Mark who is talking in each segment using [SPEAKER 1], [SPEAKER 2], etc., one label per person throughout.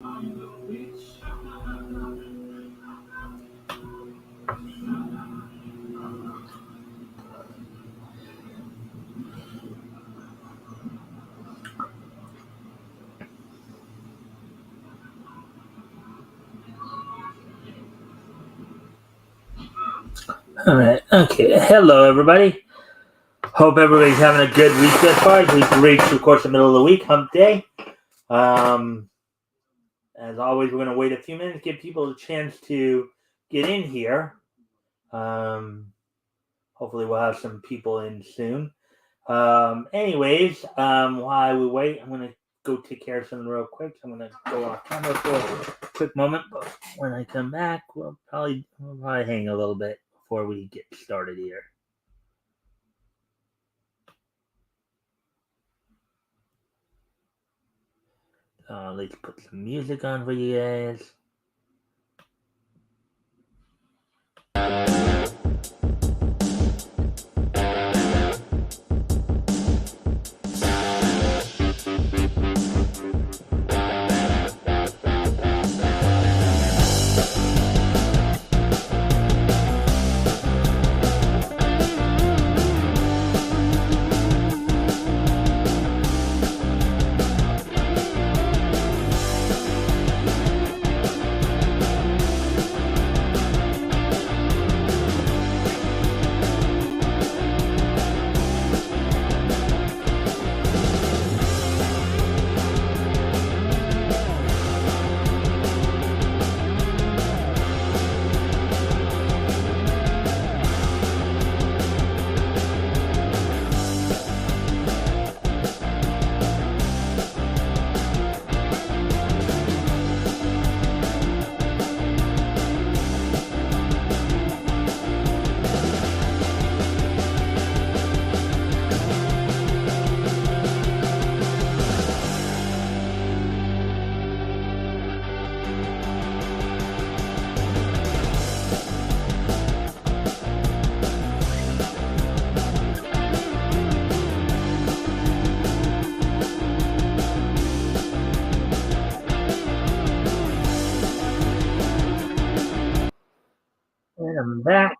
[SPEAKER 1] All right. Okay. Hello, everybody. Hope everybody's having a good week thus far. As we've reached, of course, the middle of the week, hump day. Um, as always, we're going to wait a few minutes, give people a chance to get in here. Hopefully, we'll have some people in soon. While we wait, I'm going to go take care of something real quick. So I'm going to go off camera for a quick moment. But when I come back, we'll probably hang a little bit before we get started here. Let's put some music on for you guys. And I'm back.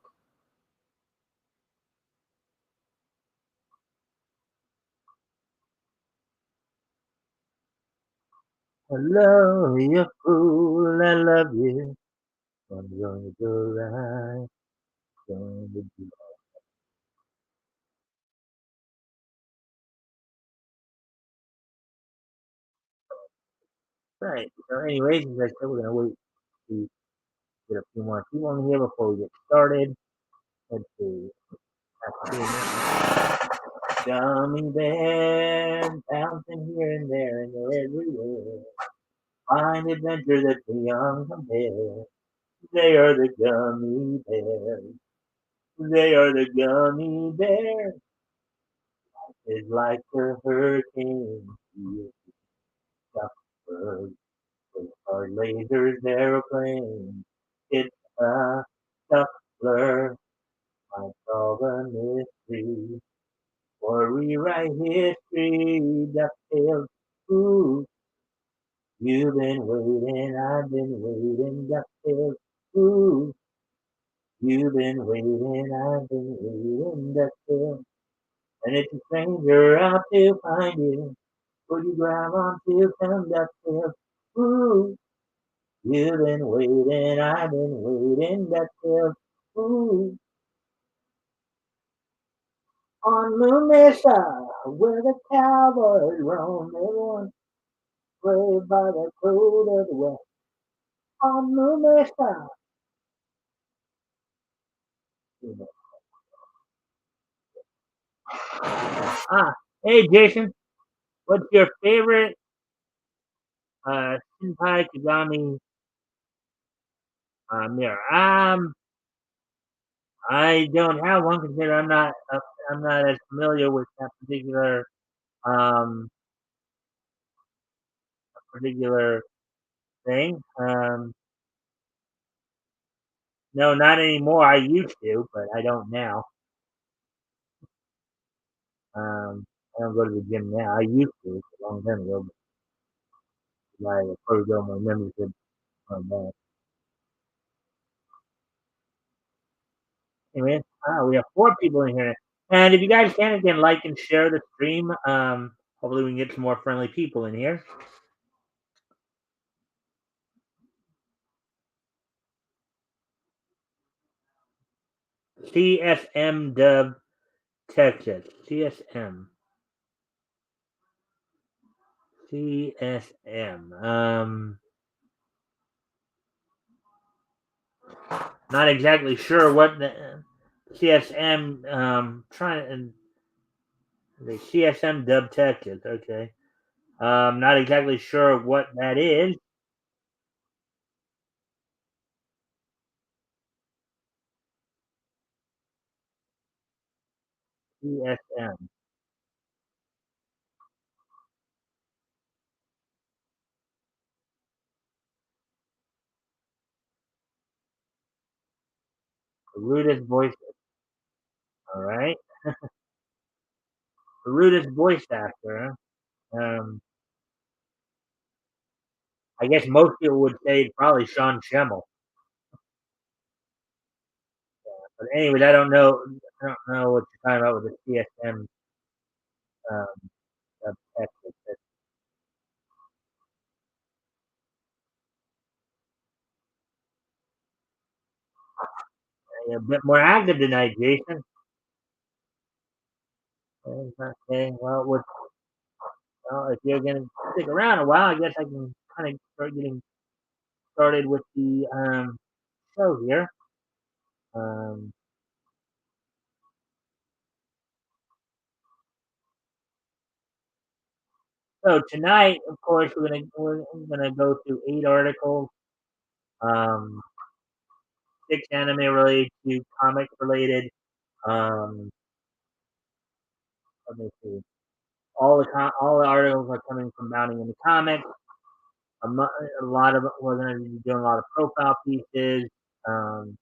[SPEAKER 1] Hello, you fool, I love you. I'm gonna go right. Gonna do right. So, anyways, as I said, we're gonna wait to get a few more people in here before we get started. Let's see. Gummy bears bouncing here and there and they're everywhere. Find adventure that the young compare. They are the gummy bears. They are the gummy bears. It's like a hurricane. You suffer with our lasers aeroplane. It's a scuffler. I solve a mystery. Or rewrite history. DuckTales. Ooh, you've been waiting. I've been waiting. DuckTales. Ooh, you've been waiting. I've been waiting. DuckTales. And it's a stranger out to find you. Will you grab onto some DuckTales? Ooh, you've been waiting, I've been waiting, DuckTales. Ooh, on Moon Mesa, where the cowboys roam, everyone brave by the cold of the west. On Moon Mesa. Hey Jason, what's your favorite Senpai Kagami mirror? I don't have one consider I'm not as familiar with that um particular thing. No, not anymore. I used to, but I don't now. I don't go to the gym now. I used to a long time ago. Right, before we go, my membership on that. Anyway, we have 4 people in here. And if you guys can, again, like and share the stream. Hopefully we can get some more friendly people in here. CSM Dub Texas. CSM. CSM. Not exactly sure what the CSM trying and the CSM Dub Texas. Okay. Not exactly sure what that is. CSM. The rudest voice. All right. The rudest voice actor. Huh? I guess most people would say probably Sean Schemmel. But anyways, I don't know what you're talking about with the CSM um, Texas. It's a bit more active tonight, Jason. Okay, well, if you're gonna stick around a while, I guess I can kind of start getting started with the show here. Um, so tonight, of course, we're gonna go through 8 articles, um, 6 anime related, 2 comic related. Um, Let me see. All the articles are coming from Bounding into Comics. A lot of it, we're going to be doing a lot of profile pieces, um,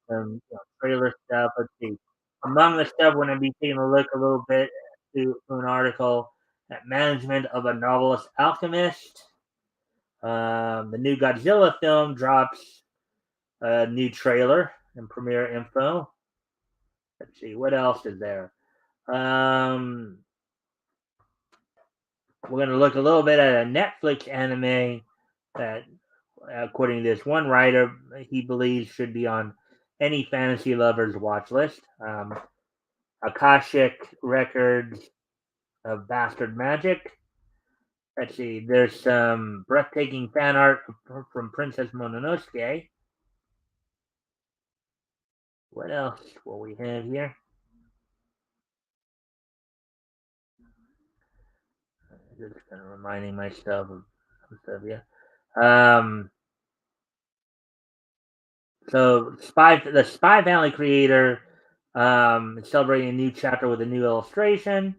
[SPEAKER 1] some trailer stuff. Let's see. Among the stuff, we're going to be taking a look a little bit to an article at Management of a Novelist Alchemist. The new Godzilla film drops a new trailer and premiere info. Let's see. What else is there? Um, we're going to look a little bit at a Netflix anime that, according to this one writer, he believes should be on any fantasy lover's watch list. Akashic Records of Bastard Magic. Let's see, there's some breathtaking fan art from Princess Mononosuke. What else will we have here? Just kind of reminding myself of some stuff, yeah. Um, so the Spy Family creator is celebrating a new chapter with a new illustration,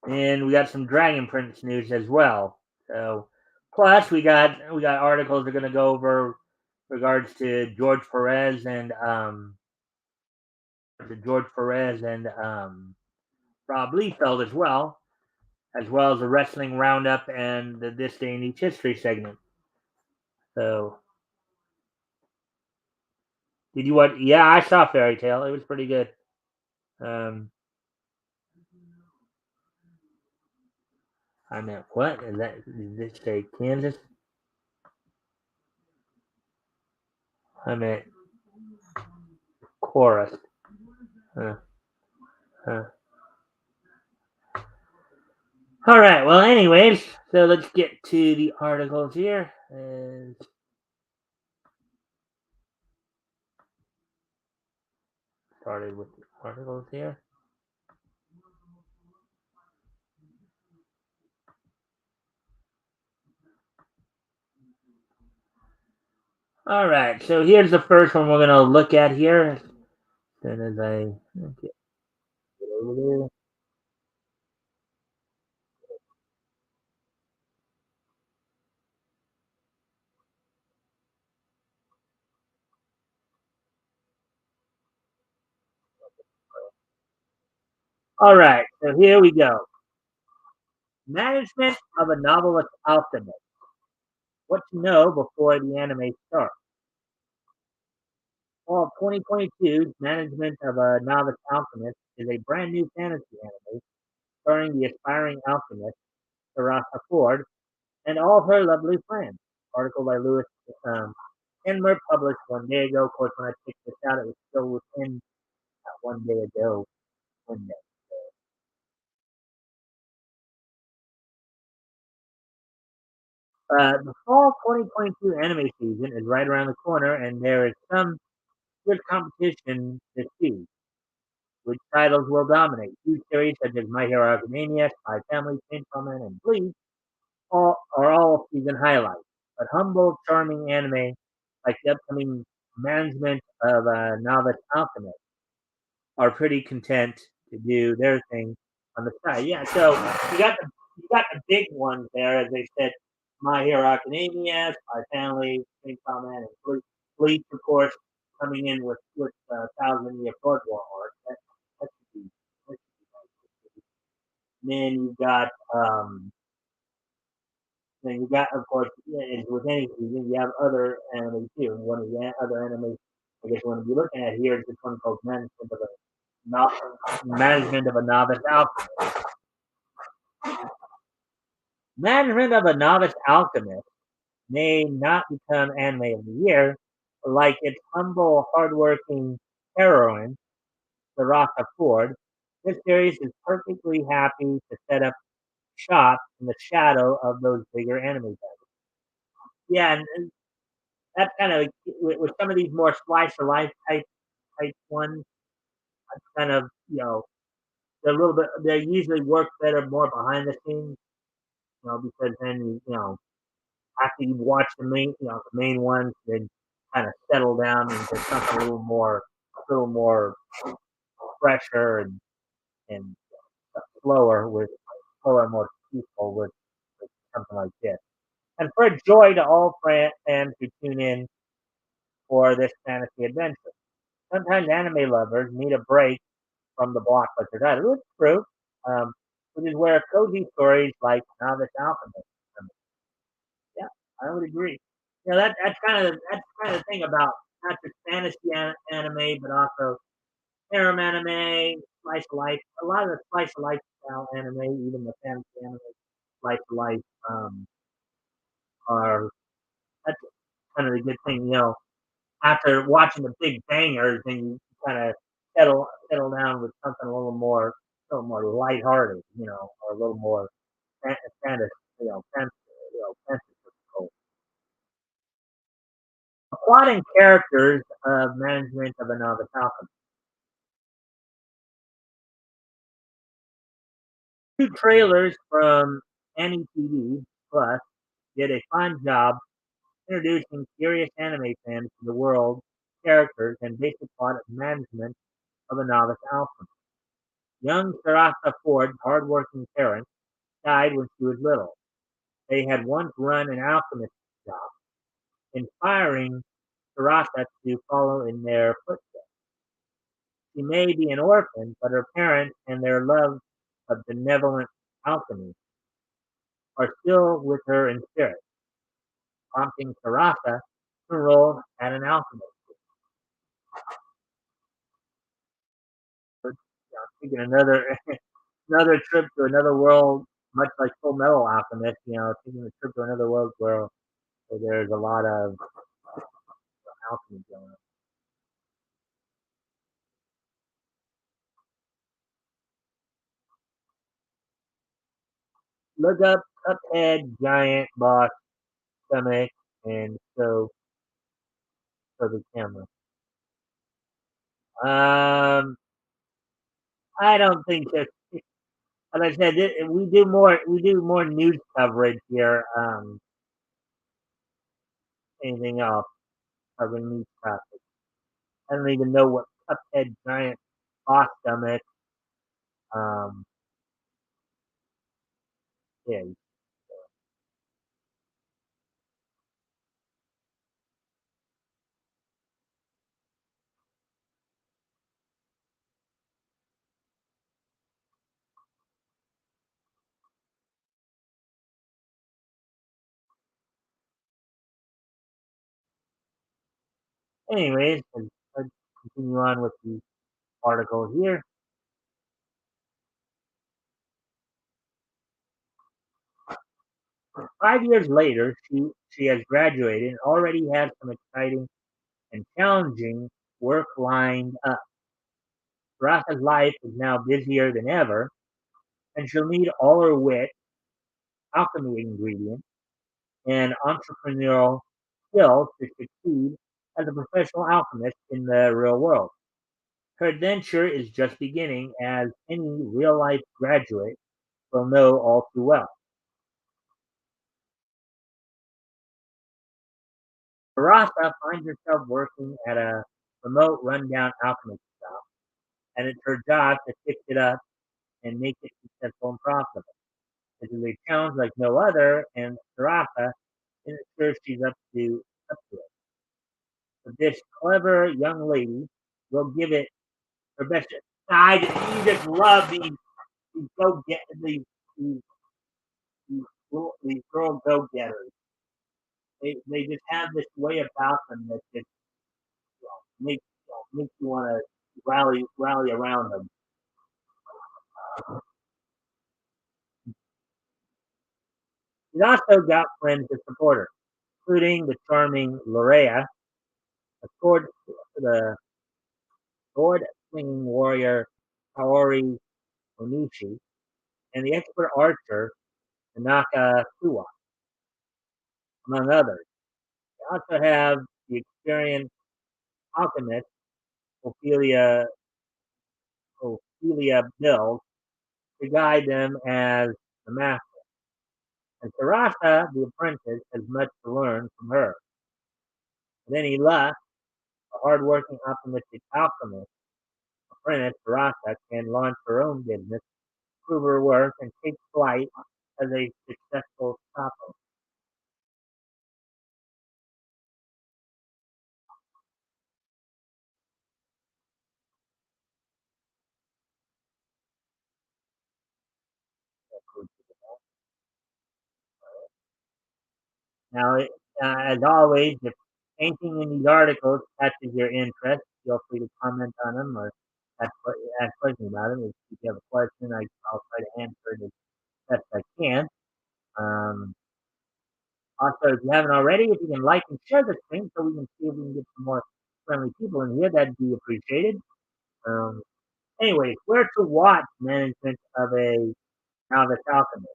[SPEAKER 1] and we got some Dragon Prince news as well. So, plus we got articles we're going to go over regards to George Perez and Rob Liefeld as well as the wrestling roundup and the This Day in Each History segment. So, did you what? Yeah, I saw Fairy Tale. It was pretty good. Um, I meant what? Is that? Did this say Kansas? I meant chorus. Huh, huh. All right. Well, anyways, so let's get to the articles here. And started with the articles here. All right. So here's the first one we're gonna look at here. As soon as I get over there. All right. So here we go. Management of a novelist alchemist. What to know before the anime starts. Well, 2022's Management of a Novice Alchemist is a brand new fantasy anime starring the aspiring alchemist, Sarasa Ford, and all her lovely friends. Article by Lewis Kenmer, published 1 day ago. Of course, when I picked this out, it was still within that 1 day ago window. The fall 2022 anime season is right around the corner, and there is some good competition to see which titles will dominate. Huge series such as My Hero Academia, Spy Family, Chainsaw Man, and Bleach are all season highlights. But humble, charming anime like the upcoming Management of a Novice Alchemist are pretty content to do their thing on the side. Yeah, so you got the big ones there, as they said, My Hero Academia, Spy Family, Chainsaw Man, and Bleach, of course, coming in with Thousand Year Blood War arc. That should be, that should be nice. Then you got, of course, yeah, with any season, you have other anime too. And one of the other anime, I guess, one to be looking at here is this one called Management of a Novice Alchemist. Management of a Novice Alchemist may not become Anime of the Year, like its humble, hardworking heroine, Sarasa Ford. This series is perfectly happy to set up shop in the shadow of those bigger anime titles. Yeah, and that's kind of with some of these more slice of life type ones. That's kind of they're a little bit. They usually work better more behind the scenes, because then after you watch the main ones, then kind of settle down into something a little more fresher and slower, more peaceful with something like this. And for a joy to all fans who tune in for this fantasy adventure. Sometimes anime lovers need a break from the blockbuster title. It's true, um, which is where cozy stories like Novice Alchemist come in. Yeah, I would agree. That's kind of the thing about not just fantasy anime, but also harem anime, slice of life. A lot of the slice of life style anime, even the fantasy anime, slice of life, are that's kind of the good thing. After watching the big bangers, then you kind of settle down with something a little more lighthearted, or a little more fantasy, fanciful. Plot and characters of Management of a Novice Alchemist. Two trailers from NETV Plus did a fine job introducing curious anime fans to the world, characters, and basic plot of Management of a Novice Alchemist. Young Sarasa Ford's hardworking parents died when she was little. They had once run an alchemist shop, inspiring Sarasa to follow in their footsteps. She may be an orphan, but her parents and their love of benevolent alchemy are still with her in spirit, prompting Sarasa to enroll at an alchemist. Taking another another trip to another world, much like Full Metal Alchemist. Taking a trip to another world where there's a lot of alchemy going on. Look up Cuphead Giant Boss Stomach and so the camera. I don't think that. As I said, we do more news coverage here. Anything else covering news topics? I don't even know what Cuphead Giant Boss Stomach. Um, yeah, Anyways, let's continue on with the article here. 5 years later, she has graduated and already has some exciting and challenging work lined up. Rafa's life is now busier than ever, and she'll need all her wit, alchemy ingredients, and entrepreneurial skills to succeed as a professional alchemist in the real world. Her adventure is just beginning, as any real life graduate will know all too well. Barasa finds herself working at a remote, rundown alchemist shop, and it's her job to fix it up and make it successful and profitable. This is a challenge like no other, and Barasa isn't sure she's up to it. But this clever young lady will give it her best. You just love these go get these, these girl go getters. They just have this way about them that just makes you want to rally around them. She's also got friends to support her, including the charming Lorea, the sword swinging warrior Kaori Onishi, and the expert archer Tanaka Suwa, among others. They also have the experienced alchemist Ophelia Mills to guide them as the master. And Sarasa, the apprentice, has much to learn from her. With any luck, a hard-working, optimistic alchemist apprentice, Sarasa, can launch her own business, prove her worth, and take flight as a successful shopper. Now, as always, if anything in these articles catches your interest, feel free to comment on them or ask questions about them. If you have a question, I'll try to answer it as best I can. Um, Also, if you haven't already, if you can like and share the stream so we can see if we can get some more friendly people in here, that'd be appreciated. Um, Anyway, where to watch Management of a Novice Alchemist?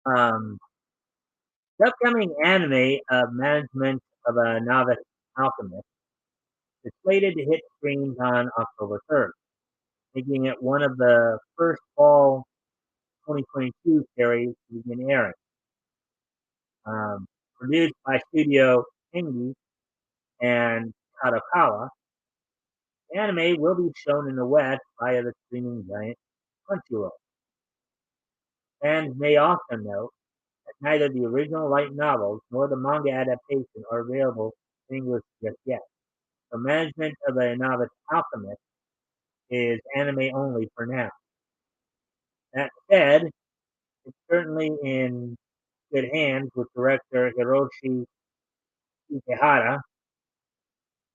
[SPEAKER 1] Um, the upcoming anime of Management of a Novice Alchemist is slated to hit screens on October 3rd, making it one of the first fall 2022 series to begin airing. Produced by Studio Engi and Kadokawa, the anime will be shown in the West via the streaming giant Crunchyroll. Fans may also note that neither the original light novels nor the manga adaptation are available in English just yet. The Management of a Novice Alchemist is anime only for now. That said, it's certainly in good hands with director Hiroshi Ikehara,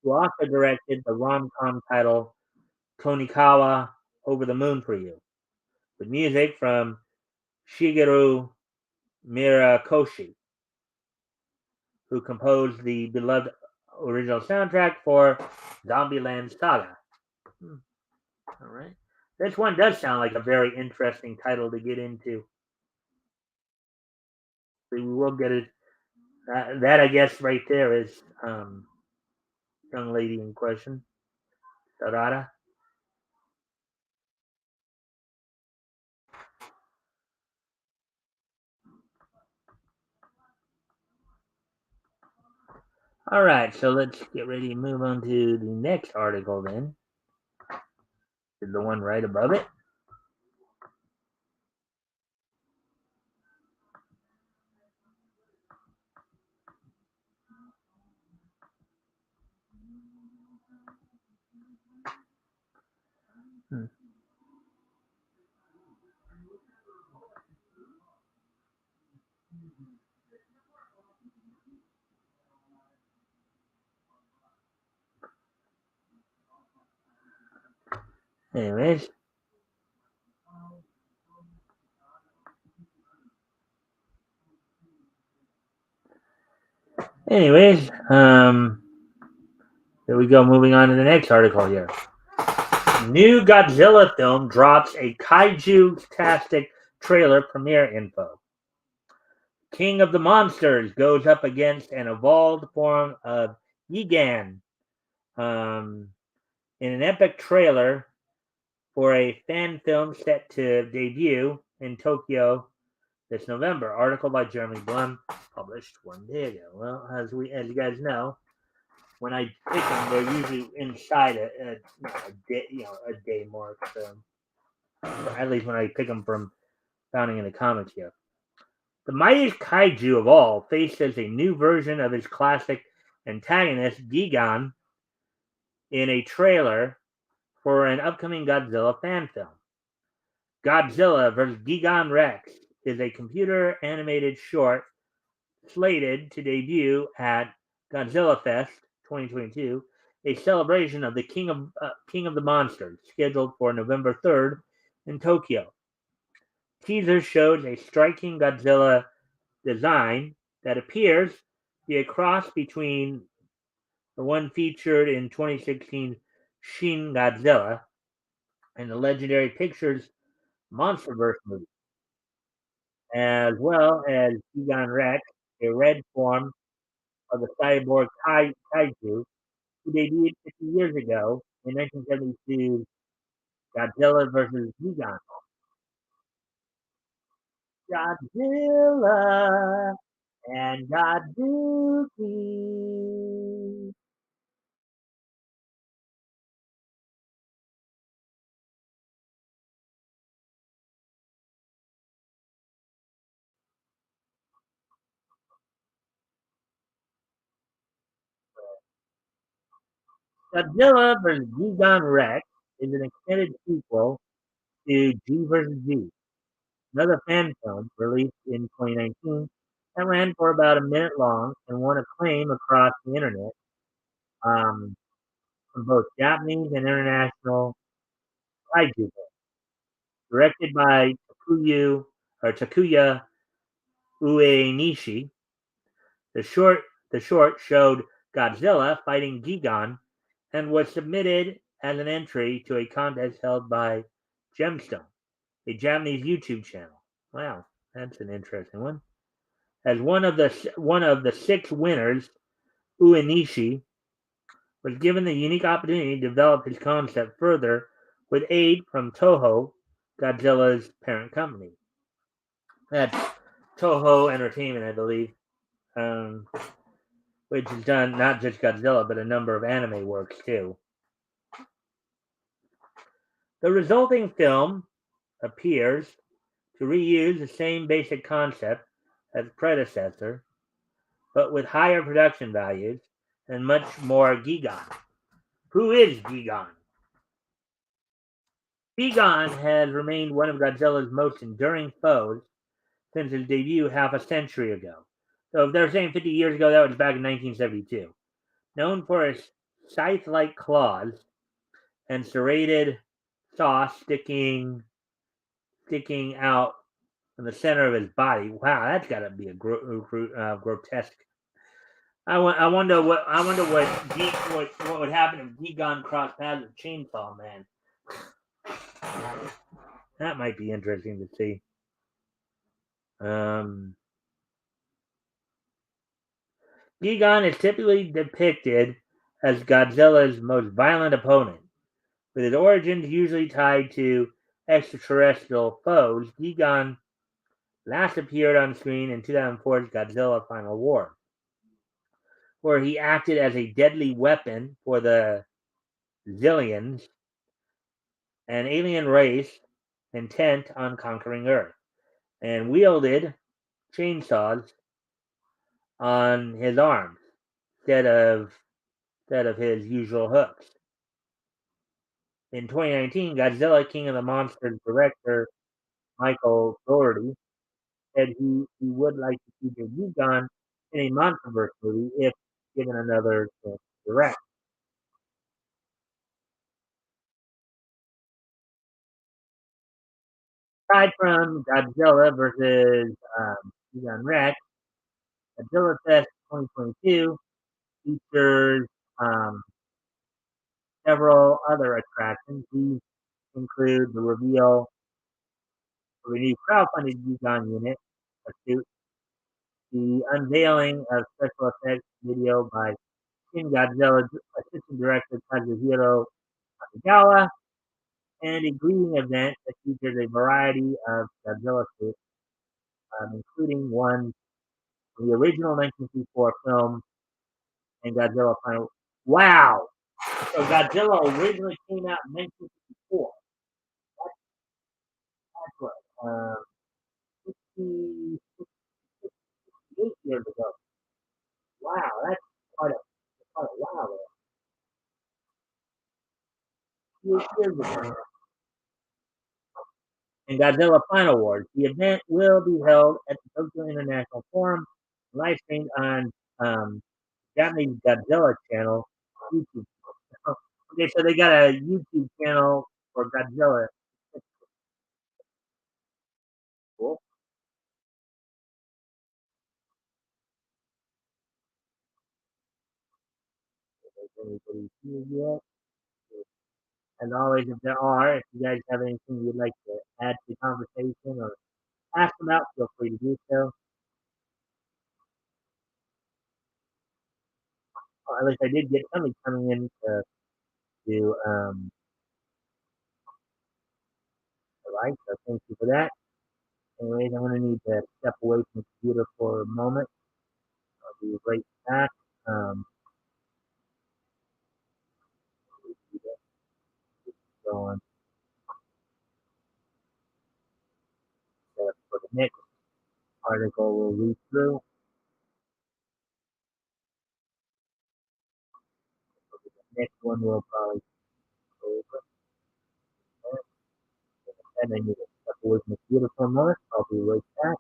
[SPEAKER 1] who also directed the rom-com title Konikawa Over the Moon for You, with music from Shigeru Mirakoshi, who composed the beloved original soundtrack for Zombieland Saga. All right. This one does sound like a very interesting title to get into. We will get it. That I guess right there is young lady in question, Sarada. All right, so let's get ready to move on to the next article. Then is the one right above it. Hmm. Anyways, anyways, here we go. Moving on to the next article here. New Godzilla film drops a kaiju-tastic trailer premiere info. King of the Monsters goes up against an evolved form of Gigan in an epic trailer for a fan film set to debut in Tokyo this November. Article by Jeremy Blum, published one day ago. Well, as you guys know, when I pick them, they're usually inside a day, a day mark. So at least when I pick them from founding in the comics here. The mightiest kaiju of all faces a new version of his classic antagonist, Gigan, in a trailer for an upcoming Godzilla fan film. Godzilla vs. Gigan Rex is a computer animated short slated to debut at Godzilla Fest 2022, a celebration of the King of the Monsters, scheduled for November 3rd in Tokyo. Teaser shows a striking Godzilla design that appears to be a cross between the one featured in 2016 Shin Godzilla and the Legendary Pictures Monsterverse movie, as well as Gigan Rex, a red form of the cyborg kaiju who debuted 50 years ago in 1972 Godzilla vs. Gigan. Godzilla and Godzooky. Godzilla vs. Gigan Rex is an extended sequel to G vs. G, another fan film released in 2019 that ran for about a minute long and won acclaim across the internet um, from both Japanese and international kaiju fans. Directed by Takuya Uenishi, the short the short showed Godzilla fighting Gigan and was submitted as an entry to a contest held by Gemstone, a Japanese YouTube channel. Wow, that's an interesting one. As one of the six winners, Uenishi was given the unique opportunity to develop his concept further with aid from Toho, Godzilla's parent company. That's Toho Entertainment, I believe, um, which has done not just Godzilla, but a number of anime works too. The resulting film appears to reuse the same basic concept as its predecessor, but with higher production values and much more Gigan. Who is Gigan? Gigan has remained one of Godzilla's most enduring foes since his debut half a century ago. So if they're saying 50 years ago, that was back in 1972. Known for his scythe-like claws and serrated saw sticking out in the center of his body. Wow, that's got to be a grotesque. I wonder what would happen if Gigan crossed paths with Chainsaw Man. That might be interesting to see. Gigan is typically depicted as Godzilla's most violent opponent, with his origins usually tied to extraterrestrial foes. Gigan last appeared on screen in 2004's Godzilla Final War, where he acted as a deadly weapon for the Zillions, an alien race intent on conquering Earth, and wielded chainsaws on his arms instead of his usual hooks. In 2019, Godzilla King of the Monsters director Michael Dougherty said he would like to see the Gigan in a MonsterVerse movie if given another chance to direct. aside from Godzilla versus Egon Rex, Godzilla Fest 2022 features um, several other attractions. These include the reveal of a new crowdfunded Egon unit, a suit, the unveiling of special effects video by Shin Godzilla assistant director Kazuhiro Nakagawa, and a greeting event that features a variety of Godzilla suits, including one from the original 1954 film and Godzilla Final. Wow! So Godzilla originally came out in 1954. That's what, 68 years ago. Wow, that's quite a while there. 68 years ago. And Godzilla Final Wars. The event will be held at the Tokyo International Forum, live streamed on Japanese Godzilla channel, YouTube. Okay, so they got a YouTube channel for Godzilla. That's cool. Has anybody seen it yet? As always, if there are, if you guys have anything you'd like to add to the conversation or ask about, feel free to do so. At least I did get somebody coming in to do the right, so thank you for that. Anyways, I'm going to need to step away from the computer for a moment. I'll be right back. So on for the next article we'll read through. The next one we'll probably go over. And I need to step away from the computer for a moment. I'll be right back.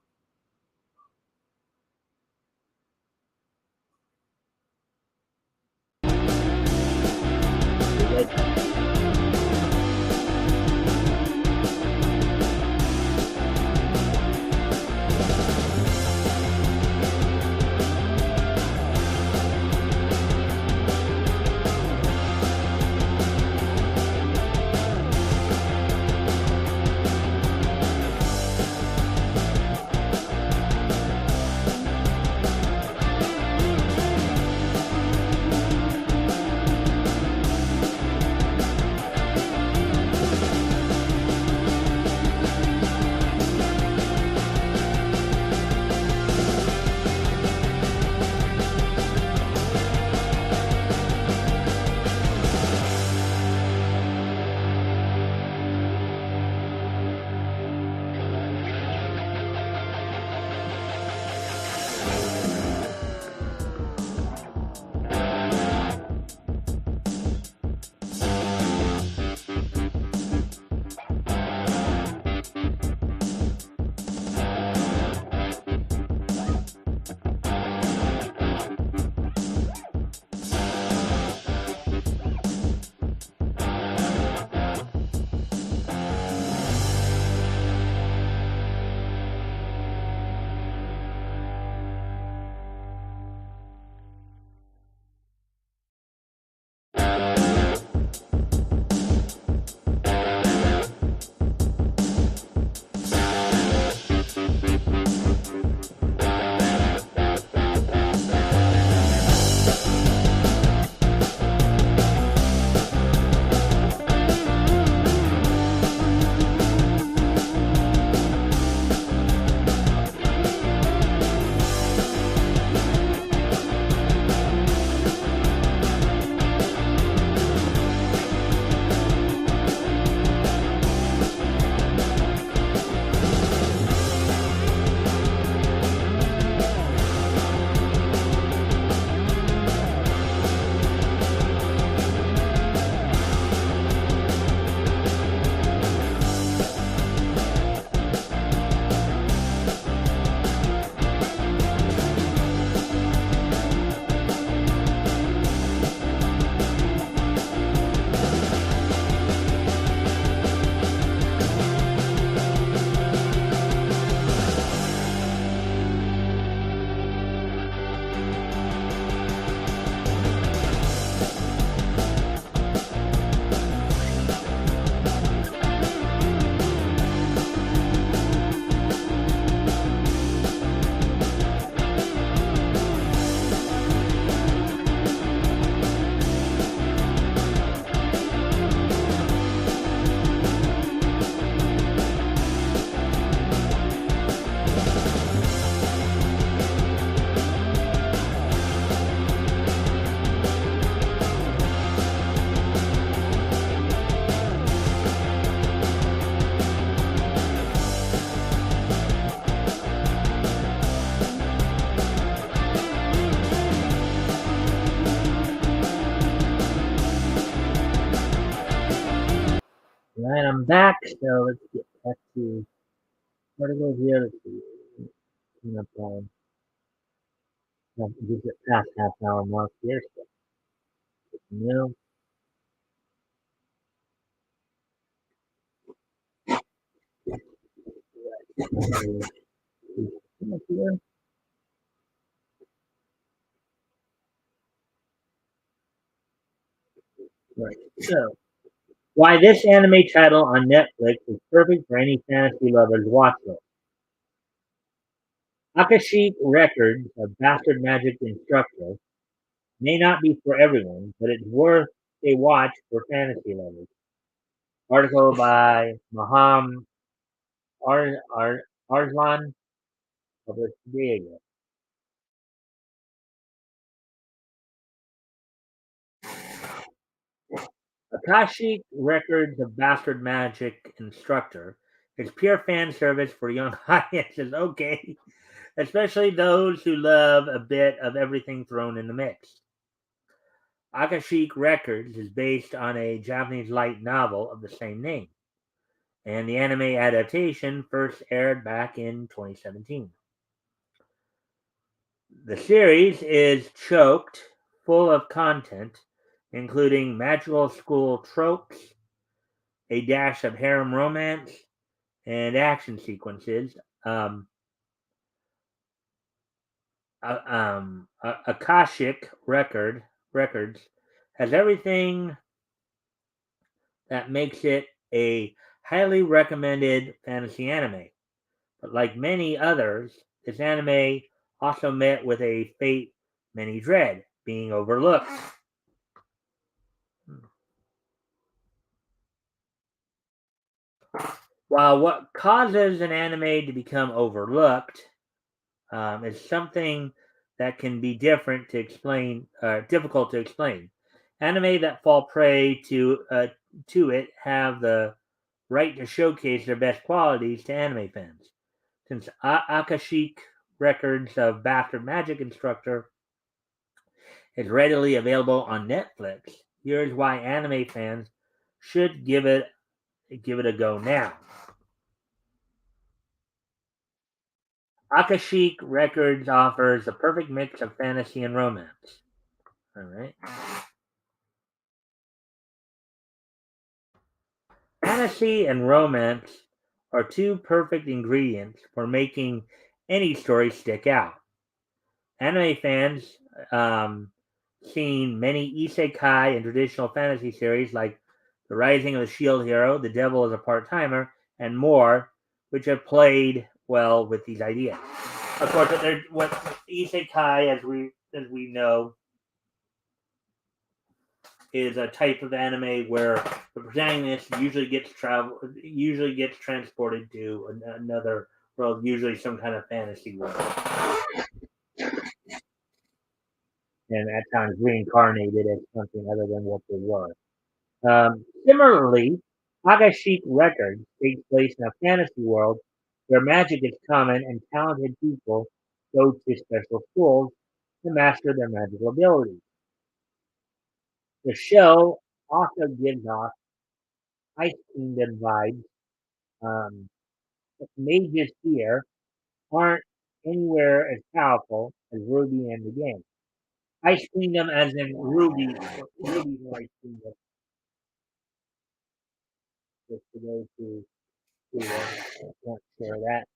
[SPEAKER 1] And I'm back, so let's get back to article here. Let's see. Coming up on just get past half an hour mark here. So new. Here. Right. So, why this anime title on Netflix is perfect for any fantasy lover's watch list. Akashic Records, a bastard magic instructor, may not be for everyone, but it's worth a watch for fantasy lovers. Article by Maham Arslan, published today. Akashic Records of Bastard Magic Instructor is pure fan service for young audiences, okay, especially those who love a bit of everything thrown in the mix. Akashic Records is based on a Japanese light novel of the same name, and the anime adaptation first aired back in 2017. The series is choked full of content, including magical school tropes, a dash of harem romance, and action sequences. Um, Akashic Records has everything that makes it a highly recommended fantasy anime. But like many others, this anime also met with a fate many dread, being overlooked. While what causes an anime to become overlooked is something that can be difficult to explain. Anime that fall prey to it have the right to showcase their best qualities to anime fans. Since Akashic Records of Bastard Magic Instructor is readily available on Netflix, here's why anime fans should give it a go now. Akashic Records offers the perfect mix of fantasy and romance. All right. Fantasy and romance are two perfect ingredients for making any story stick out. Anime fans seen many isekai and traditional fantasy series like The Rising of the Shield Hero, The Devil is a Part-Timer, and more, which have played well with these ideas. Of course, what isekai, as we know, is a type of anime where the protagonist usually gets transported to another world, usually some kind of fantasy world, and at times reincarnated as something other than what they were. Similarly, Agashik Records takes place in a fantasy world where magic is common and talented people go to special schools to master their magical abilities. The show also gives off Ice Kingdom vibes. Um, Mages here aren't anywhere as powerful as Ruby and the game. Ice Kingdom as in Ruby's Ice Kingdom, just for those who weren't sure of that.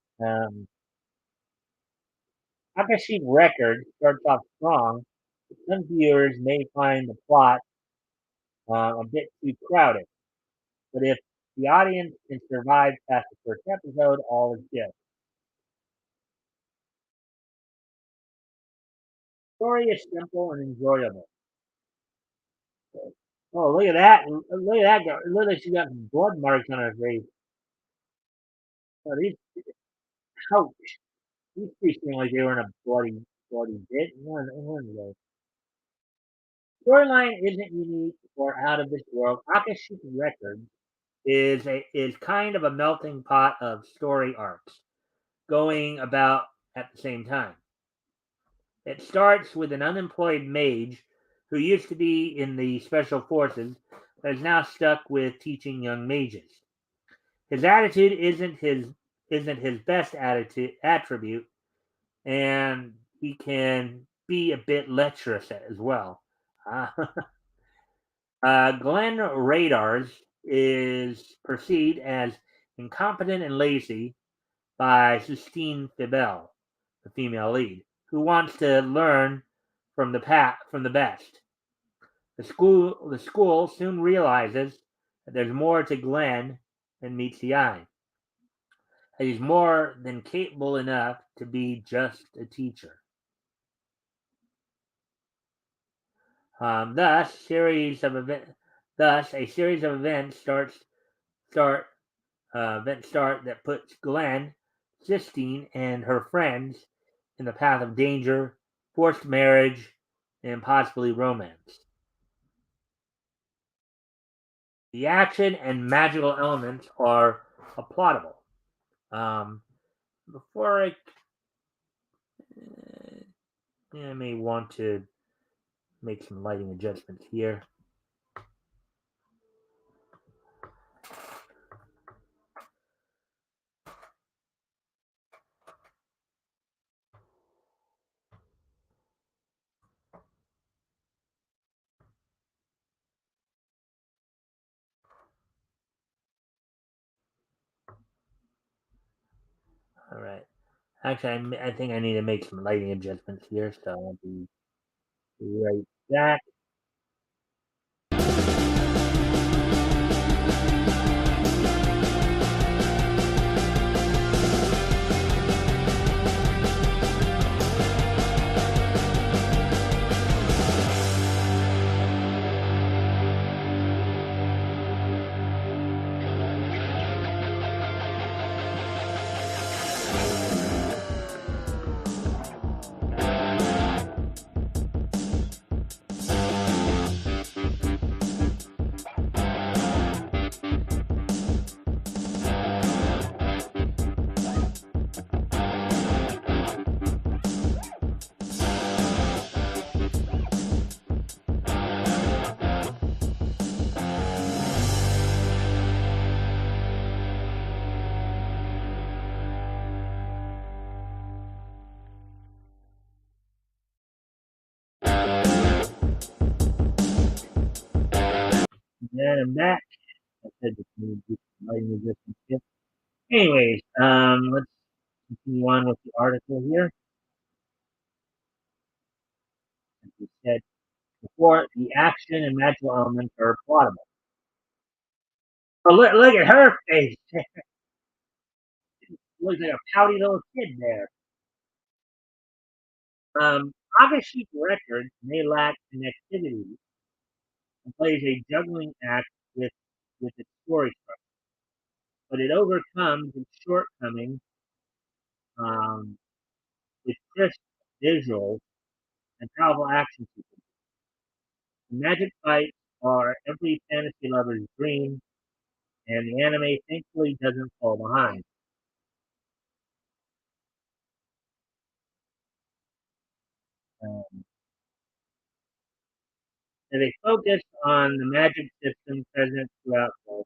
[SPEAKER 1] Akashic Records starts off strong, but some viewers may find the plot a bit too crowded. But if the audience can survive past the first episode, all is good. The story is simple and enjoyable. Oh, look at that! Look at that girl! Look like she got blood marks on her face. Oh, ouch! These three seem like they were in a bloody bit. One of those. Storyline isn't unique or out of this world. Akashic Records is kind of a melting pot of story arcs going about at the same time. It starts with an unemployed mage who used to be in the special forces but is now stuck with teaching young mages. His attitude isn't his best attitude attribute, and he can be a bit lecherous as well. Uh, Glenn Radars is perceived as incompetent and lazy by Sistine Fibel, the female lead, who wants to learn from the best. The school soon realizes that there's more to Glenn than meets the eye. That he's more than capable enough to be just a teacher. Thus a series of events start events start that puts Glenn, Sistine, and her friends in the path of danger, forced marriage, and possibly romance. The action and magical elements are applaudable. Before I may want to make some lighting adjustments here. All right. Actually, I think I need to make some lighting adjustments here, so I'll be right back. And I'm back. I said just need to do some lighting adjustments here. Anyways, let's continue on with the article here. As we said before, the action and magical elements are applaudable. But look at her face. She looks like a pouty little kid there. Agashi Records may lack connectivity and plays a juggling act with its story structure, but it overcomes its shortcomings um, with crisp visuals and powerful action sequences. The magic fights are every fantasy lover's dream, and the anime thankfully doesn't fall behind. Um, they focus on the magic system present throughout the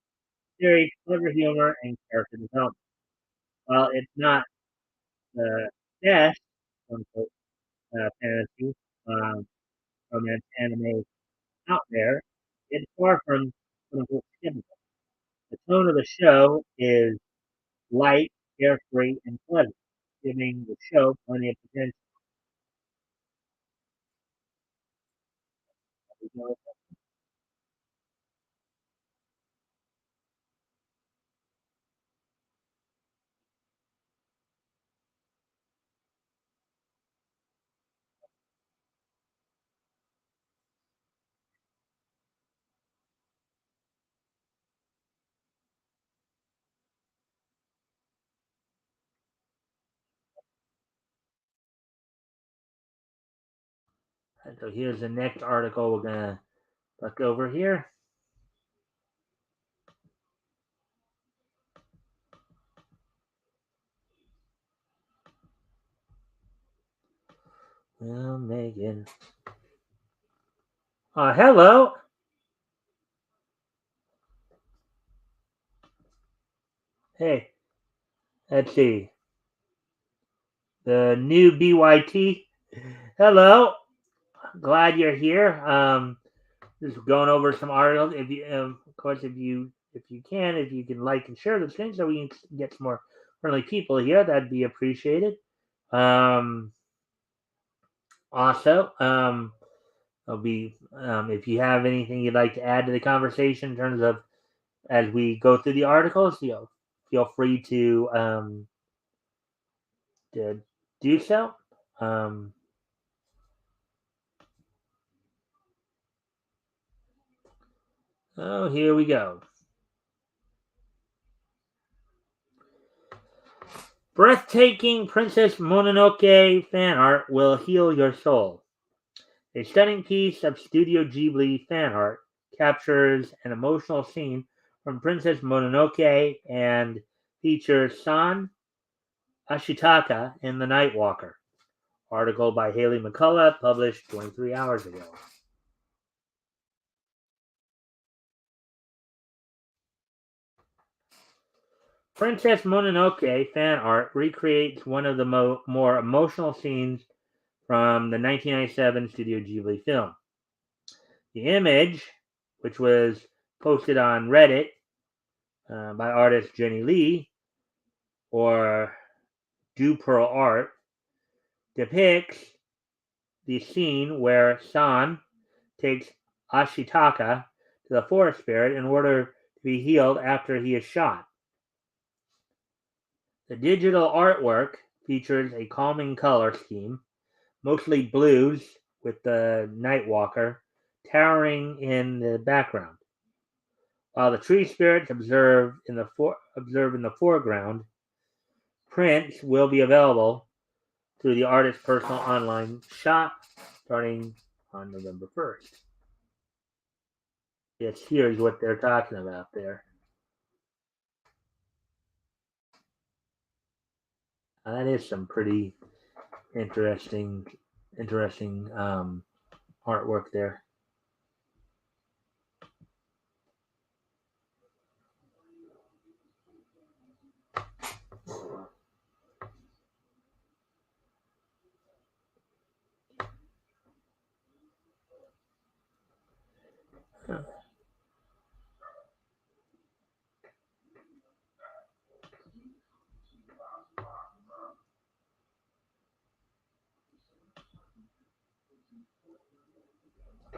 [SPEAKER 1] series, clever humor, and character development. While it's not the best quote-unquote, fantasy um, romance anime out there, it's far from quote-unquote skippable. The tone of the show is light, carefree, and pleasant, giving the show plenty of potential. And so here's the next article we're gonna look over here. Well, Megan. Hello. Hey, let's see. The new BYT. Hello. Glad you're here. Just going over some articles. If you, of course, if you can like and share the screen so we can get some more friendly people here, that'd be appreciated. Um, Also, it'll be if you have anything you'd like to add to the conversation in terms of as we go through the articles, feel free to do so. Um, oh, here we go. Breathtaking Princess Mononoke fan art will heal your soul. A stunning piece of Studio Ghibli fan art captures an emotional scene from Princess Mononoke and features San Ashitaka in The Night Walker. Article by Haley McCullough, published 23 hours ago. Princess Mononoke fan art recreates one of the more emotional scenes from the 1997 Studio Ghibli film. The image, which was posted on Reddit by artist Jenny Lee, or Do Pearl Art, depicts the scene where San takes Ashitaka to the forest spirit in order to be healed after he is shot. The digital artwork features a calming color scheme, mostly blues with the Nightwalker towering in the background, while the tree spirits observe in the foreground. Prints will be available through the artist's personal online shop starting on November 1st. Yes, here's what they're talking about there. That is some pretty interesting artwork there.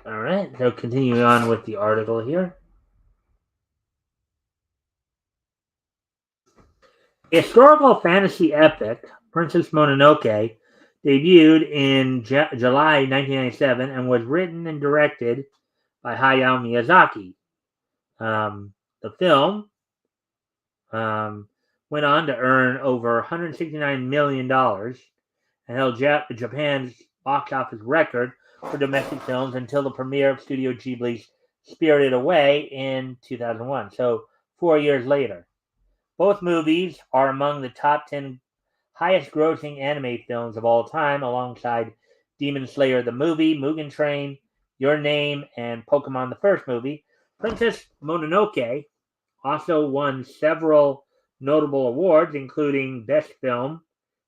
[SPEAKER 1] All right, so continuing on with the article here. Historical fantasy epic Princess Mononoke debuted in July 1997 and was written and directed by Hayao Miyazaki. The film went on to earn over $169 million and held Japan's box office record for domestic films until the premiere of Studio Ghibli's Spirited Away in 2001, so 4 years later. Both movies are among the top 10 highest grossing anime films of all time, alongside Demon Slayer the movie, Mugen Train, Your Name, and Pokemon the first movie. Princess Mononoke also won several notable awards, including Best Film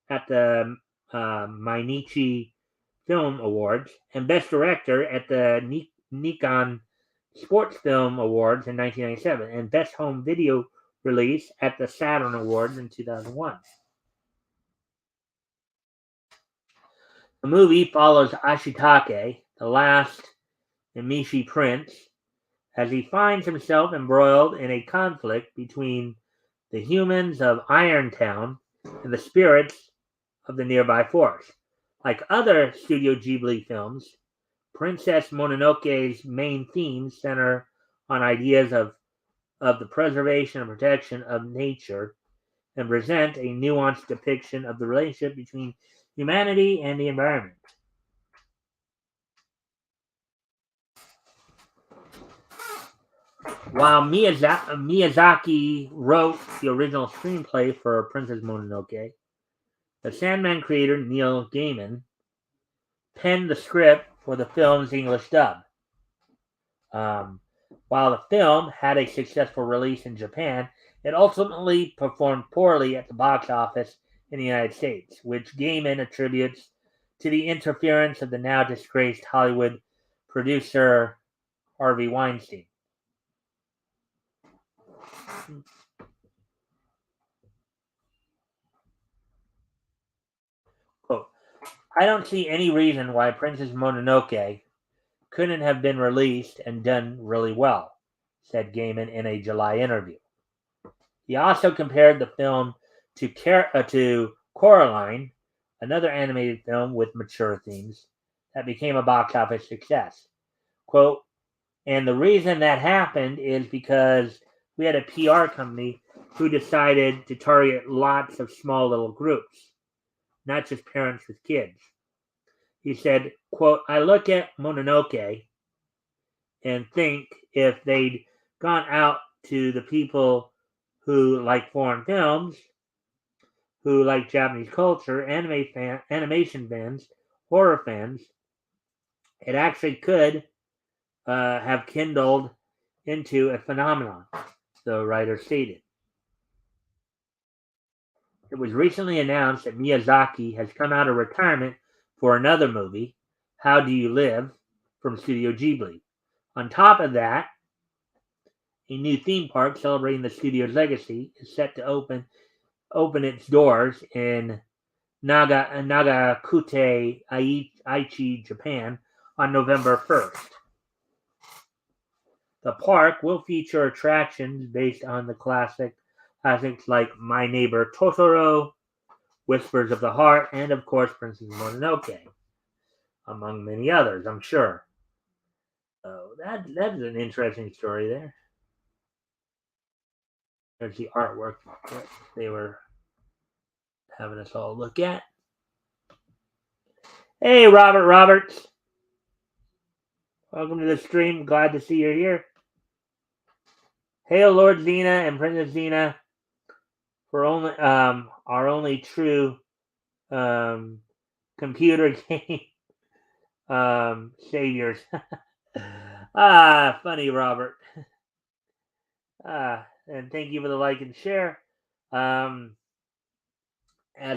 [SPEAKER 1] at the Mainichi Film Awards and Best Director at the Nikon Sports Film Awards in 1997 and Best Home Video Release at the Saturn Awards in 2001. The movie follows Ashitake, the last Emishi prince, as he finds himself embroiled in a conflict between the humans of Irontown and the spirits of the nearby forest. Like other Studio Ghibli films, Princess Mononoke's main themes center on ideas of the preservation and protection of nature and present a nuanced depiction of the relationship between humanity and the environment. While Miyazaki wrote the original screenplay for Princess Mononoke, the Sandman creator Neil Gaiman penned the script for the film's English dub. Um, while the film had a successful release in Japan, It ultimately performed poorly at the box office in the United States, which Gaiman attributes to the interference of the now disgraced Hollywood producer Harvey Weinstein. Quote, I don't see any reason why Princess Mononoke couldn't have been released and done really well, said Gaiman in a July interview. He also compared the film to Coraline, another animated film with mature themes that became a box office success. Quote, and the reason that happened is because we had a PR company who decided to target lots of small little groups, not just parents with kids. He said, quote, I look at Mononoke and think if they'd gone out to the people who like foreign films, who like Japanese culture, animation fans, horror fans, it actually could have kindled into a phenomenon, the writer stated. It was recently announced that Miyazaki has come out of retirement for another movie, How Do You Live, from Studio Ghibli. On top of that, a new theme park celebrating the studio's legacy is set to open its doors in Nagakute, Aichi, Japan, on November 1st. The park will feature attractions based on the classics like My Neighbor Totoro, Whispers of the Heart, and of course Princess Mononoke, among many others, I'm sure. So that's an interesting story there. There's the artwork that they were having us all look at. Hey, Robert Roberts. Welcome to the stream. Glad to see you're here. Hail Lord Xena and Princess Xena for our only true computer game saviors. Funny, Robert. And thank you for the like and share. As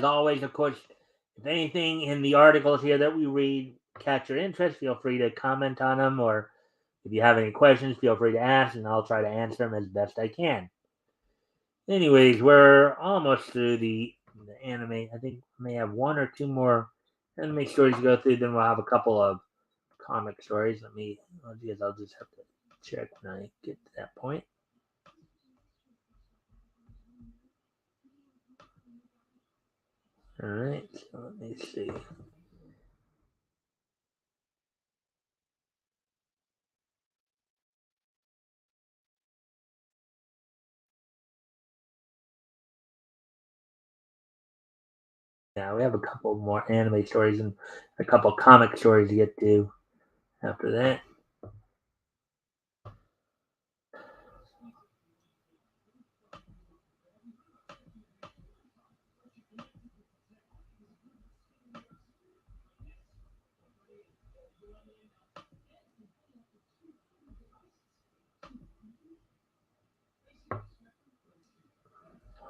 [SPEAKER 1] always, of course, if anything in the articles here that we read catch your interest, feel free to comment on them, or if you have any questions, feel free to ask, and I'll try to answer them as best I can. Anyways, we're almost through the anime. I think we may have one or two more anime stories to go through, then we'll have a couple of comic stories. I'll just have to check when I get to that point. All right, so let me see. Yeah, we have a couple more anime stories and a couple comic stories to get to after that.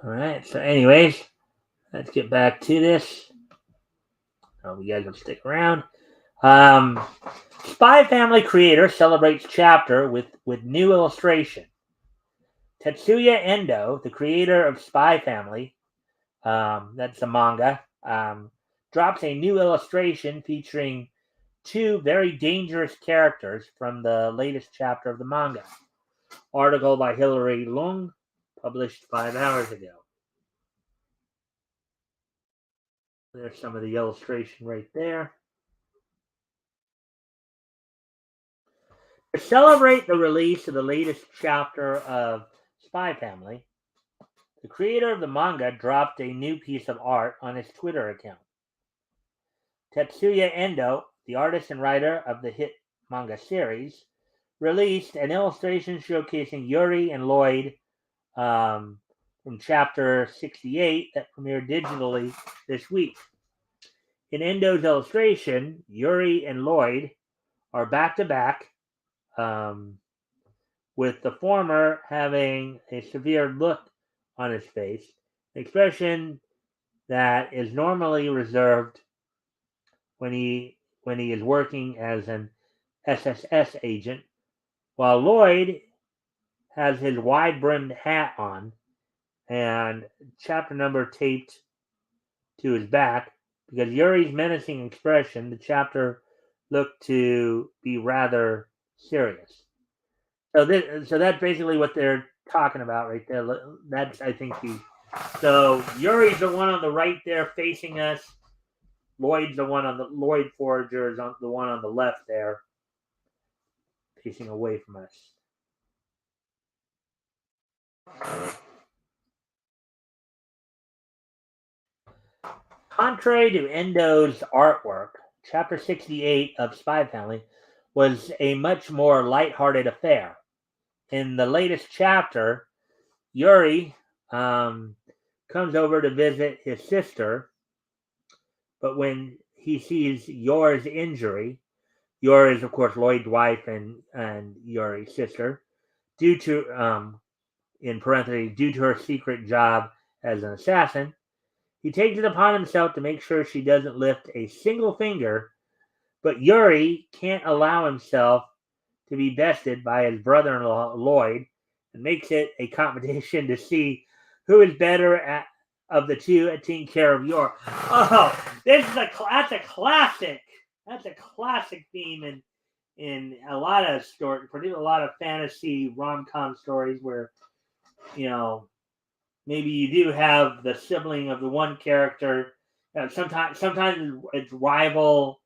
[SPEAKER 1] All right, so anyways, let's get back to this. Oh, you guys will stick around. Spy Family creator celebrates chapter with new illustration. Tetsuya Endo, the creator of Spy Family, that's a manga, drops a new illustration featuring two very dangerous characters from the latest chapter of the manga. Article by Hilary Lung, published 5 hours ago. There's some of the illustration right there. To celebrate the release of the latest chapter of Spy Family, the creator of the manga dropped a new piece of art on his Twitter account. Tetsuya Endo, the artist and writer of the hit manga series, released an illustration showcasing Yuri and Lloyd from chapter 68 that premiered digitally this week. In Endo's illustration, Yuri and Lloyd are back to back, with the former having a severe look on his face, an expression that is normally reserved when he is working as an SSS agent, while Lloyd has his wide-brimmed hat on and chapter number taped to his back. Because Yuri's menacing expression, the chapter looked to be rather serious. So that's basically what they're talking about right there. That's I think the so Yuri's the one on the right there facing us. Lloyd's the one on the Lloyd Forager is on the one on the left there, facing away from us. Contrary to Endo's artwork, Chapter 68 of Spy Family was a much more lighthearted affair. In the latest chapter, Yuri comes over to visit his sister, but when he sees Yor's injury, Yor is, of course, Lloyd's wife and Yuri's sister, due to, in parentheses, due to her secret job as an assassin, he takes it upon himself to make sure she doesn't lift a single finger, but Yuri can't allow himself to be bested by his brother-in-law, Lloyd, and makes it a competition to see who is better of the two at taking care of Yor. Oh, that's a classic. That's a classic theme in a lot of stories, particularly a lot of fantasy rom-com stories where, maybe you do have the sibling of the one character. Sometimes it's rival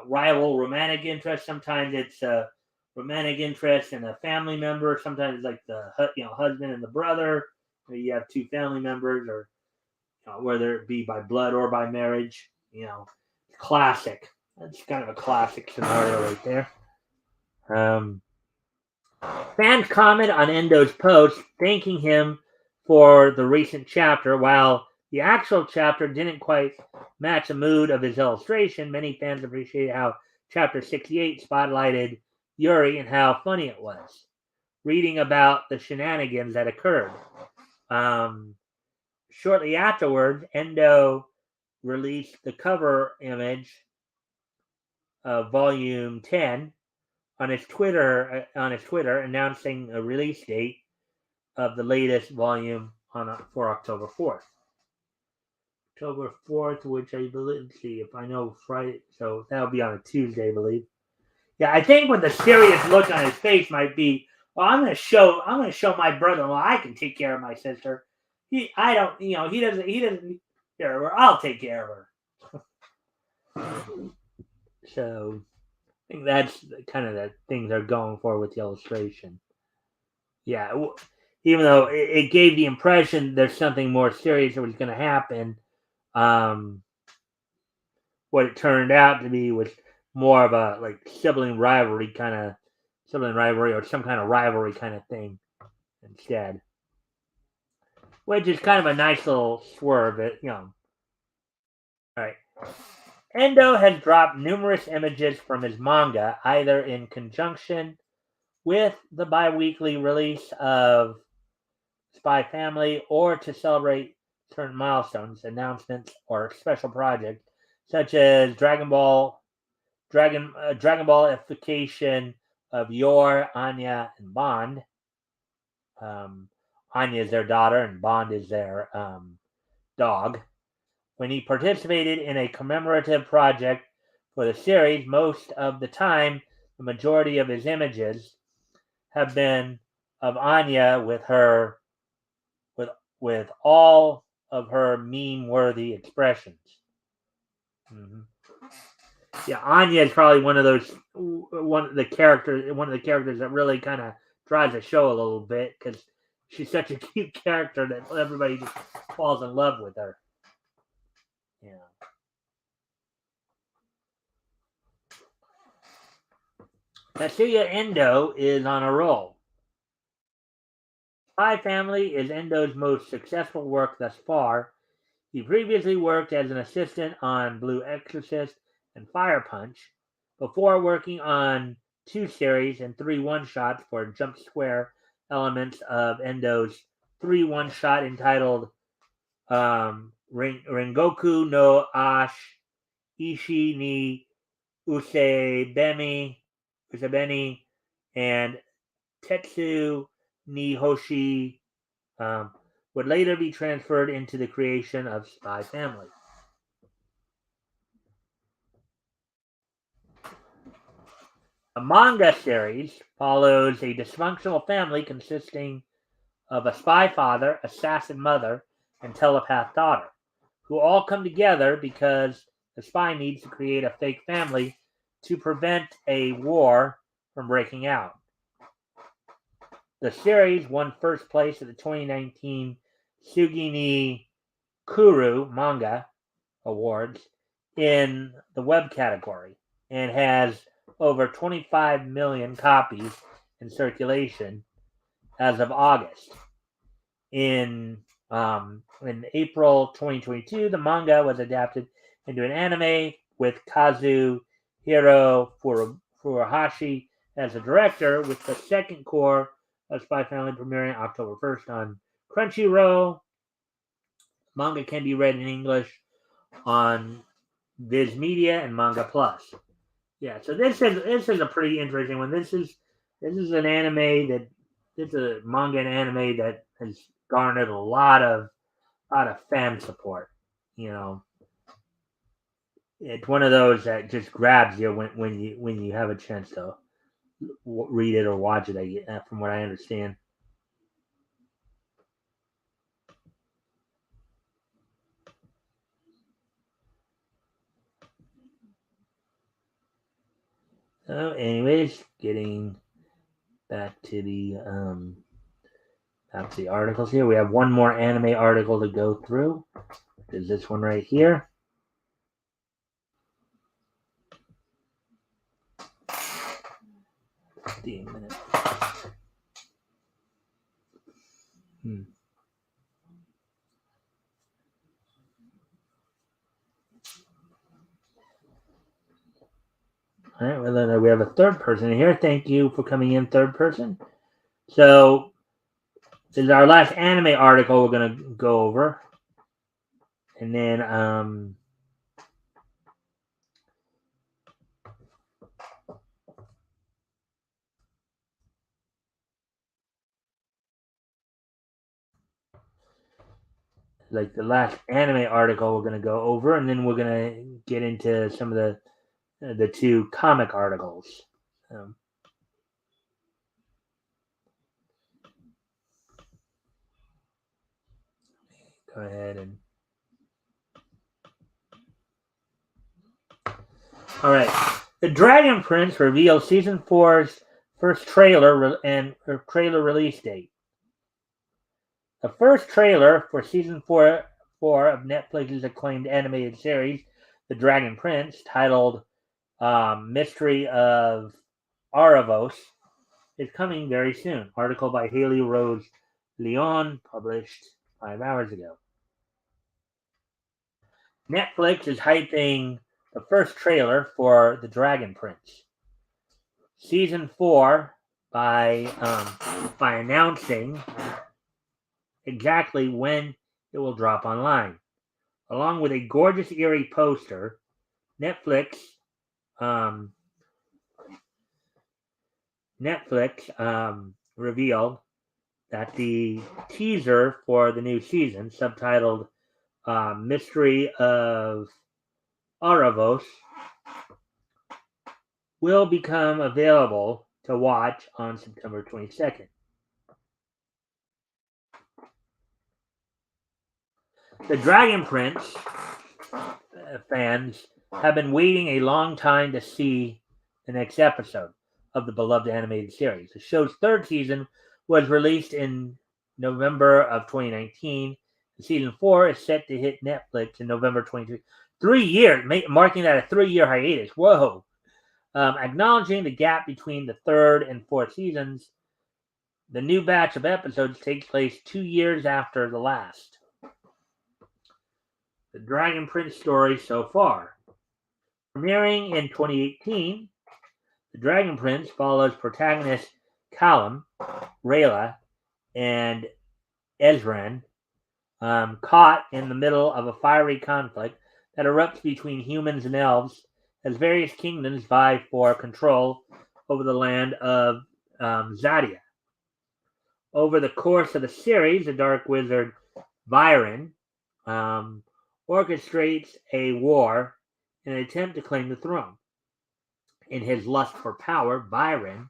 [SPEAKER 1] romantic interest. Sometimes it's a romantic interest and a family member. Sometimes it's like the husband and the brother. You have two family members, or whether it be by blood or by marriage. Classic. That's kind of a classic scenario right there. Fans comment on Endo's post thanking him for the recent chapter. While the actual chapter didn't quite match the mood of his illustration, many fans appreciated how Chapter 68 spotlighted Yuri and how funny it was, reading about the shenanigans that occurred. Shortly afterwards, Endo released the cover image of Volume 10 on his Twitter, announcing a release date of the latest volume for October 4th. October 4th, which I believe, let's see if I know Friday, so that'll be on a Tuesday, I believe. Yeah, I think what the serious look on his face might be, well, I'm going to show my brother-in-law I can take care of my sister. He doesn't care of her. I'll take care of her. So I think that's kind of the thing they're going for with the illustration. Yeah, even though it gave the impression there's something more serious that was going to happen, what it turned out to be was more of a sibling rivalry or some kind of rivalry kind of thing instead, which is kind of a nice little swerve. All right. Endo has dropped numerous images from his manga, either in conjunction with the bi-weekly release of Spy Family or to celebrate certain milestones, announcements, or special projects, such as Dragon Ballification of Yor, Anya, and Bond. Anya is their daughter, and Bond is their dog. When he participated in a commemorative project for the series, most of the time, the majority of his images have been of Anya with all of her meme-worthy expressions. Mm-hmm. Yeah, Anya is probably one of the characters that really kind of drives the show a little bit because she's such a cute character that everybody just falls in love with her. Yeah. Tetsuya Endo is on a roll. Spy Family is Endo's most successful work thus far. He previously worked as an assistant on Blue Exorcist and Fire Punch, before working on 2 series and 3 one-shots for Jump Square elements of Endo's 3 one-shot entitled Rengoku no Ash Ishi ni Usebeni and Tetsu ni Hoshi would later be transferred into the creation of Spy Family. A manga series follows a dysfunctional family consisting of a spy father, assassin mother, and telepath daughter, who all come together because the spy needs to create a fake family to prevent a war from breaking out. The series won first place at the 2019 Sugi ni Kuru Manga Awards in the web category and has over 25 million copies in circulation as of August. In April 2022, the manga was adapted into an anime with Kazuhiro Furuhashi as a director, with the second core of Spy Family premiering October 1st on Crunchyroll. Manga can be read in English on Viz Media and Manga Plus. Yeah, so this is a pretty interesting one. This is an anime that it's a manga and anime that has garnered a lot of fan support. You know, it's one of those that just grabs you when you have a chance to read it or watch it. From what I understand. So, anyways, getting back to the articles here. We have one more anime article to go through. Is this one right here? 15 minutes. All right, well, then we have a third person here. Thank you for coming in, third person. So, this is our last anime article we're going to go over. And then, like the last anime article we're going to go over, and then we're going to get into some of the two comic articles. Go ahead and. All right. The Dragon Prince reveals season 4's first trailer and trailer release date. The first trailer for season 4 of Netflix's acclaimed animated series, The Dragon Prince, titled Mystery of Aravos, is coming very soon. Article by Haley Rose Leon, published 5 hours ago. Netflix is hyping the first trailer for The Dragon Prince. Season 4 by announcing exactly when it will drop online. Along with a gorgeous, eerie poster, Netflix revealed that the teaser for the new season, subtitled Mystery of Aravos, will become available to watch on September 22nd. The Dragon Prince fans have been waiting a long time to see the next episode of the beloved animated series. The show's third season was released in November of 2019. Season 4 is set to hit Netflix in November 2023. 3 years, marking that a 3-year hiatus. Whoa. Acknowledging the gap between the third and fourth seasons, the new batch of episodes takes place 2 years after the last. The Dragon Prince story so far. Premiering in 2018, The Dragon Prince follows protagonist Callum, Rayla, and Ezran, caught in the middle of a fiery conflict that erupts between humans and elves as various kingdoms vie for control over the land of Zadia. Over the course of the series, the Dark Wizard Byron orchestrates a war in an attempt to claim the throne. In his lust for power, Byron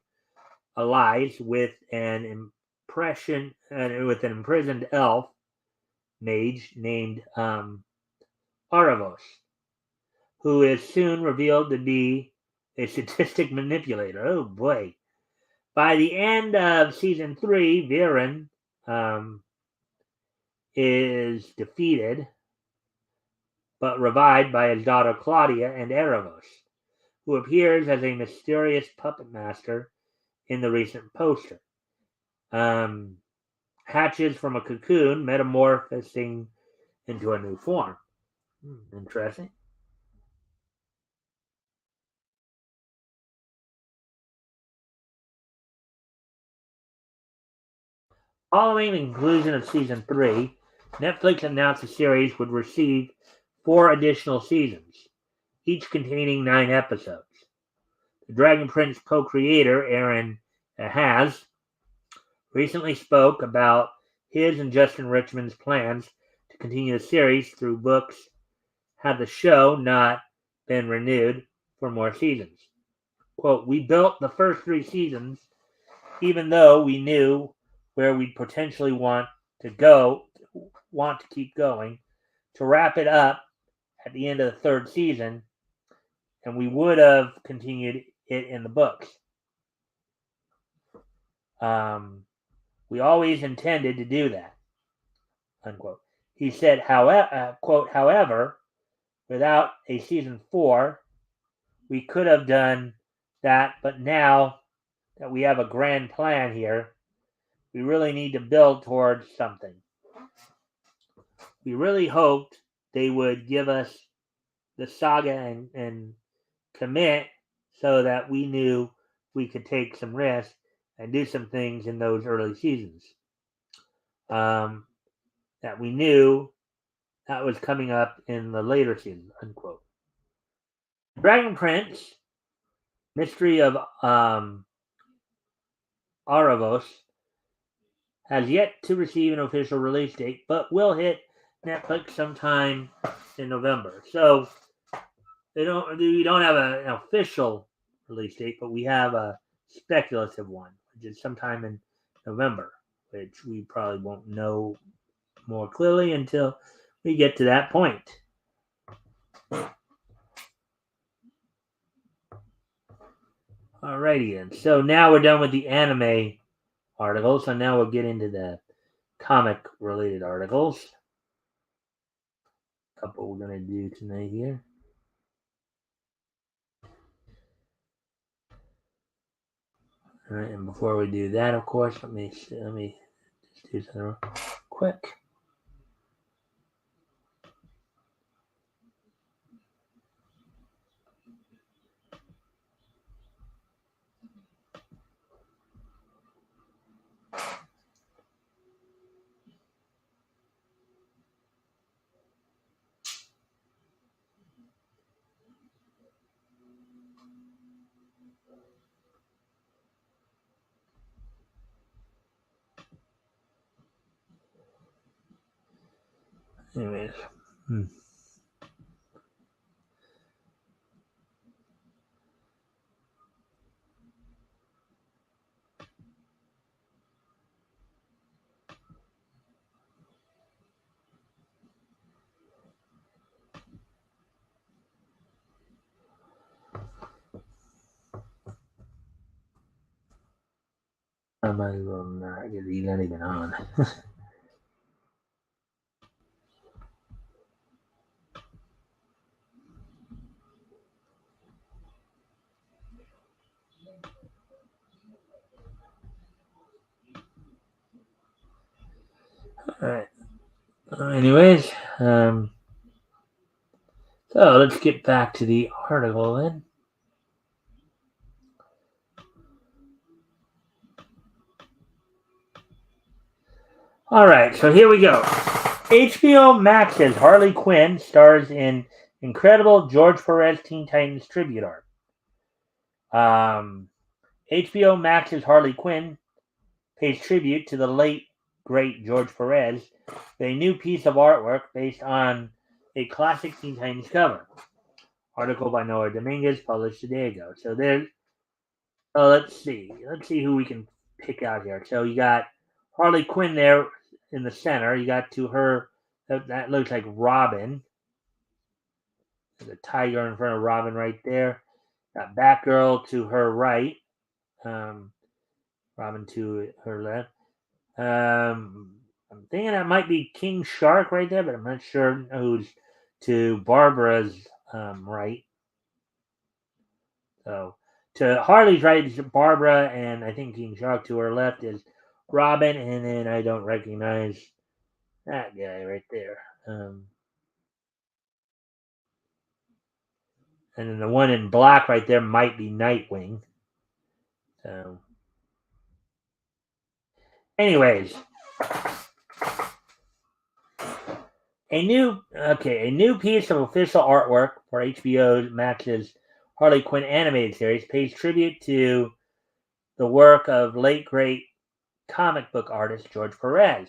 [SPEAKER 1] allies with an imprisoned elf mage named Aravos, who is soon revealed to be a sadistic manipulator. Oh boy. By the end of season 3, Viren is defeated but revived by his daughter Claudia and Erebos, who appears as a mysterious puppet master in the recent poster. Hatches from a cocoon, metamorphosing into a new form. Interesting. Following the conclusion of season 3, Netflix announced the series would receive 4 additional seasons, each containing 9 episodes. The Dragon Prince co-creator, Aaron Ahaz, recently spoke about his and Justin Richmond's plans to continue the series through books had the show not been renewed for more seasons. Quote, "We built the first 3 seasons even though we knew where we'd potentially want to keep going, to wrap it up at the end of the 3rd season, and we would have continued it in the books. We always intended to do that," unquote. He said, quote, "However, without a season 4, we could have done that, but now that we have a grand plan here, we really need to build towards something. We really hoped they would give us the saga and commit so that we knew we could take some risks and do some things in those early seasons. That we knew that was coming up in the later seasons," unquote. Dragon Prince, Mystery of Aravos, has yet to receive an official release date, but will hit Netflix sometime in November. So we don't have an official release date, but we have a speculative one, which is sometime in November, which we probably won't know more clearly until we get to that point. Alrighty then. So now we're done with the anime articles, so now we'll get into the comic related articles. A couple we're going to do tonight here. All right, and before we do that, of course, let me just do something real quick. Anyways. I might as well not because he's not even on. Alright. Anyways, so let's get back to the article then. All right, so here we go. HBO Max's Harley Quinn stars in incredible George Perez Teen Titans tribute art. HBO Max's Harley Quinn pays tribute to the late, great George Perez with a new piece of artwork based on a classic Teen Titans cover. Article by Noah Dominguez, published a day ago. So there's, let's see who we can pick out here. So you got Harley Quinn there in the center. You got to her, that looks like Robin. There's a tiger in front of Robin right there. Got Batgirl to her right. Robin to her left. I'm thinking that might be King Shark right there, but I'm not sure who's to Barbara's right. So to Harley's right is Barbara, and I think King Shark to her left is Robin, and then I don't recognize that guy right there. And then the one in black right there might be Nightwing. So, anyways, a new piece of official artwork for HBO Max's Harley Quinn animated series pays tribute to the work of late great comic book artist George Perez.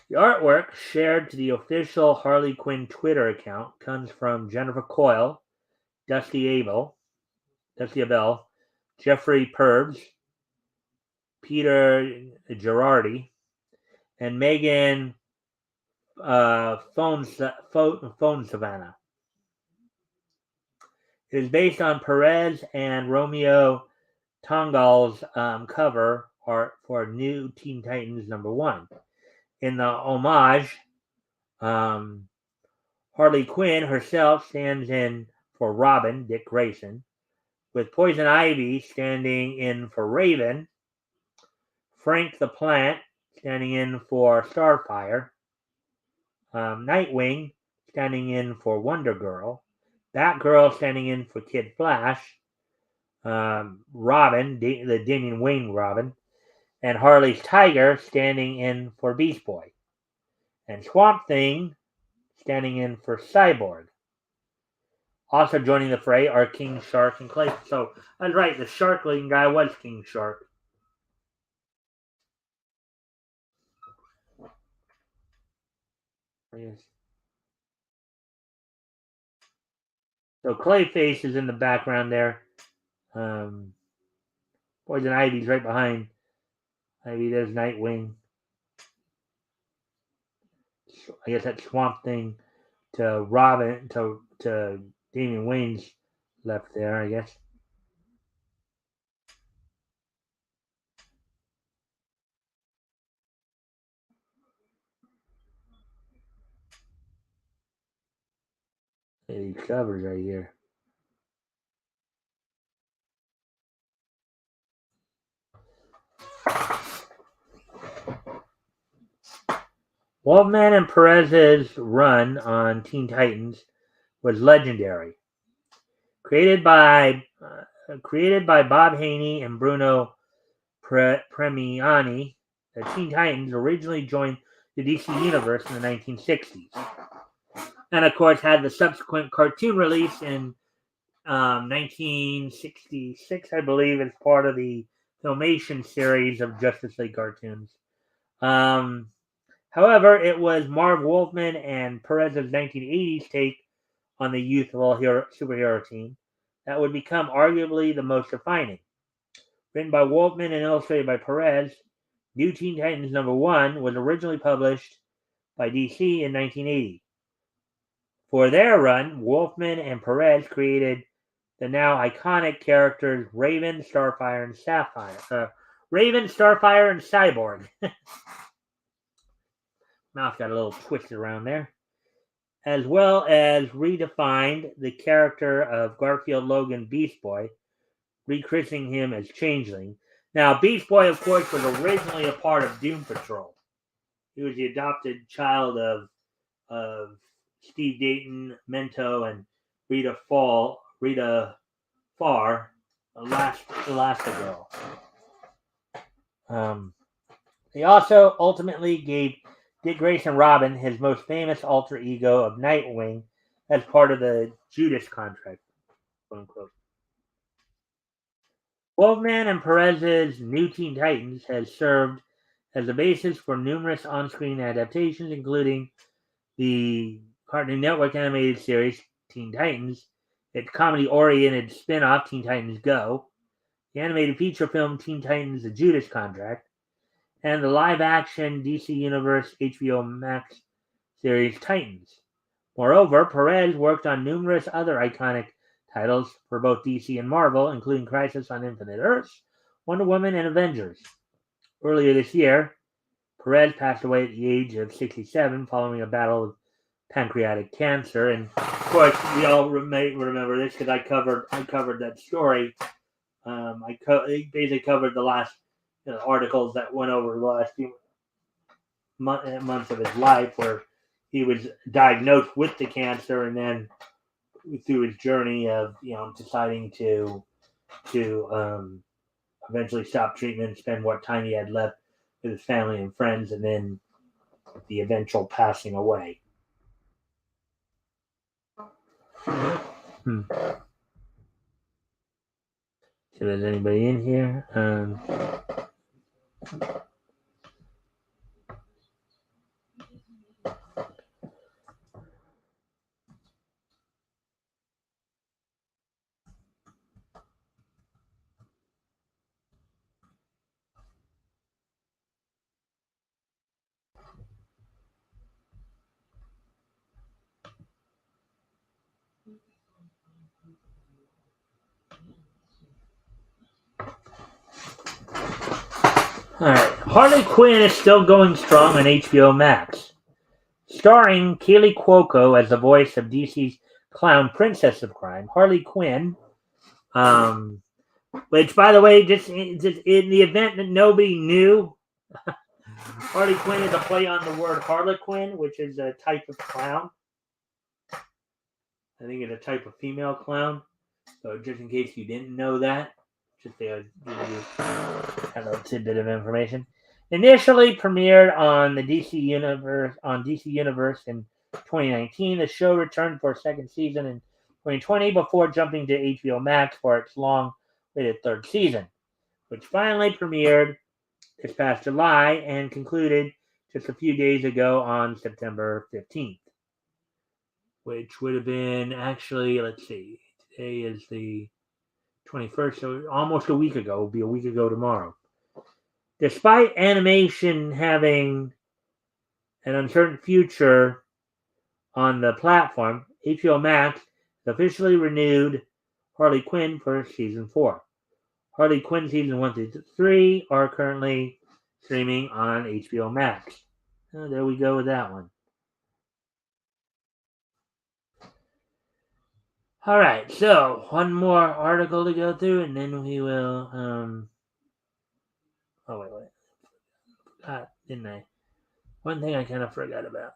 [SPEAKER 1] The artwork, shared to the official Harley Quinn Twitter account, comes from Jennifer Coyle, Dusty Abel, Jeffrey Perbs, Peter Girardi, and Megan Phone Savannah. It is based on Perez and Romeo Tongal's cover art for New Teen Titans #1. In the homage, Harley Quinn herself stands in for Robin, Dick Grayson, with Poison Ivy standing in for Raven, Frank the Plant standing in for Starfire, Nightwing standing in for Wonder Girl, Batgirl standing in for Kid Flash, Robin, the Damian Wayne Robin, and Harley's Tiger standing in for Beast Boy, and Swamp Thing standing in for Cyborg. Also joining the fray are King Shark and Clay. So I was right, the Shark-looking guy was King Shark. Yes. So Clayface is in the background there. Poison Ivy's right behind Ivy. There's Nightwing. I guess that's Swamp Thing to Robin to Damian Wayne's left there, I guess. These covers right here. Wolfman and Perez's run on Teen Titans was legendary. Created by Bob Haney and Bruno Premiani, the Teen Titans originally joined the DC Universe in the 1960s. And of course had the subsequent cartoon release in 1966, I believe, as part of the Filmation series of Justice League cartoons. However, it was Marv Wolfman and Perez's 1980s take on the youthful superhero team that would become arguably the most defining. Written by Wolfman and illustrated by Perez, New Teen Titans #1 was originally published by DC in 1980. For their run, Wolfman and Perez created the now iconic characters Raven, Starfire, and Cyborg. Mouth got a little twisted around there. As well as redefined the character of Garfield Logan Beast Boy, rechristening him as Changeling. Now, Beast Boy, of course, was originally a part of Doom Patrol. He was the adopted child of Steve Dayton, Mento, and Rita Farr, Elastigirl. They also ultimately gave Dick Grayson Robin his most famous alter ego of Nightwing as part of the Judas contract, quote unquote. Wolfman and Perez's New Teen Titans has served as the basis for numerous on-screen adaptations, including the Cartoon Network animated series Teen Titans, its comedy-oriented spin-off Teen Titans Go, the animated feature film Teen Titans: The Judas Contract, and the live-action DC Universe HBO Max series Titans. Moreover, Perez worked on numerous other iconic titles for both DC and Marvel, including Crisis on Infinite Earths, Wonder Woman, and Avengers. Earlier this year, Perez passed away at the age of 67 following a battle with pancreatic cancer. And of course, we all may remember this because I covered that story. I basically covered the last articles that went over the last few months of his life, where he was diagnosed with the cancer, and then through his journey of deciding to eventually stop treatment, spend what time he had left with his family and friends, and then the eventual passing away. See if there's anybody in here. All right, Harley Quinn is still going strong on HBO Max. Starring Kaylee Cuoco as the voice of DC's clown princess of crime, Harley Quinn, which, by the way, just in the event that nobody knew, Harley Quinn is a play on the word harlequin, which is a type of clown. I think it's a type of female clown. So just in case you didn't know that, just to give you a little tidbit of information. Initially premiered on the DC Universe in 2019, the show returned for a second season in 2020 before jumping to HBO Max for its long-awaited third season, which finally premiered this past July and concluded just a few days ago on September 15th, which would have been actually, let's see, today is the 21st, so almost a week ago. It will be a week ago tomorrow. Despite animation having an uncertain future on the platform, HBO Max officially renewed Harley Quinn for Season 4. Harley Quinn Season 1 through 3 are currently streaming on HBO Max. Oh, there we go with that one. All right, so one more article to go through, and then we will... Oh, wait. Didn't I? One thing I kind of forgot about.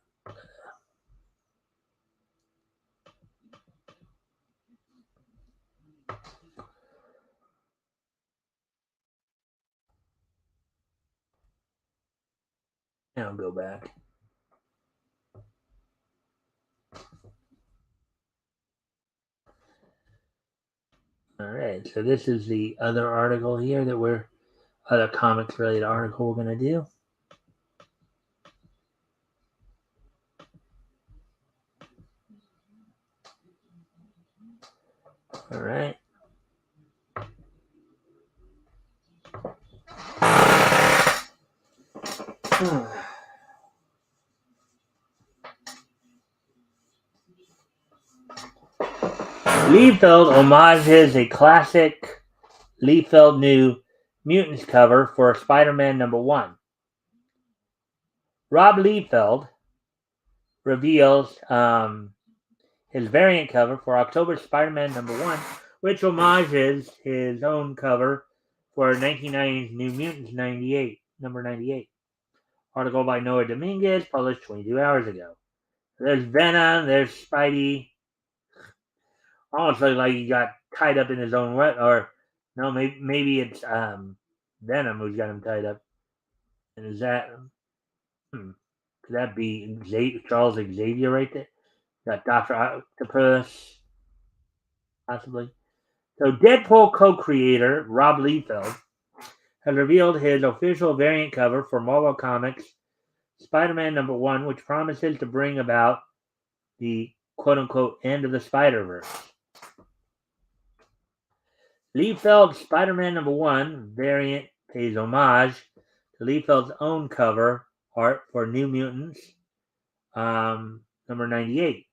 [SPEAKER 1] Now I'll go back. All right, so this is the other article here other comics related article we're going to do. All right. Liefeld homages a classic Liefeld New Mutants cover for Spider-Man #1. Rob Liefeld reveals his variant cover for October's Spider-Man #1, which homages his own cover for 1990's New Mutants number 98. Article by Noah Dominguez, published 22 hours ago. There's Venom, there's Spidey. Almost like he got tied up in his own web, or no, maybe it's Venom who's got him tied up. And is that could that be Charles Xavier right there? Got Doctor Octopus, possibly. So Deadpool co-creator Rob Liefeld has revealed his official variant cover for Marvel Comics Spider-Man #1, which promises to bring about the quote-unquote end of the Spider-Verse. Liefeld's Spider-Man #1 variant pays homage to Liefeld's own cover art for New Mutants number 98.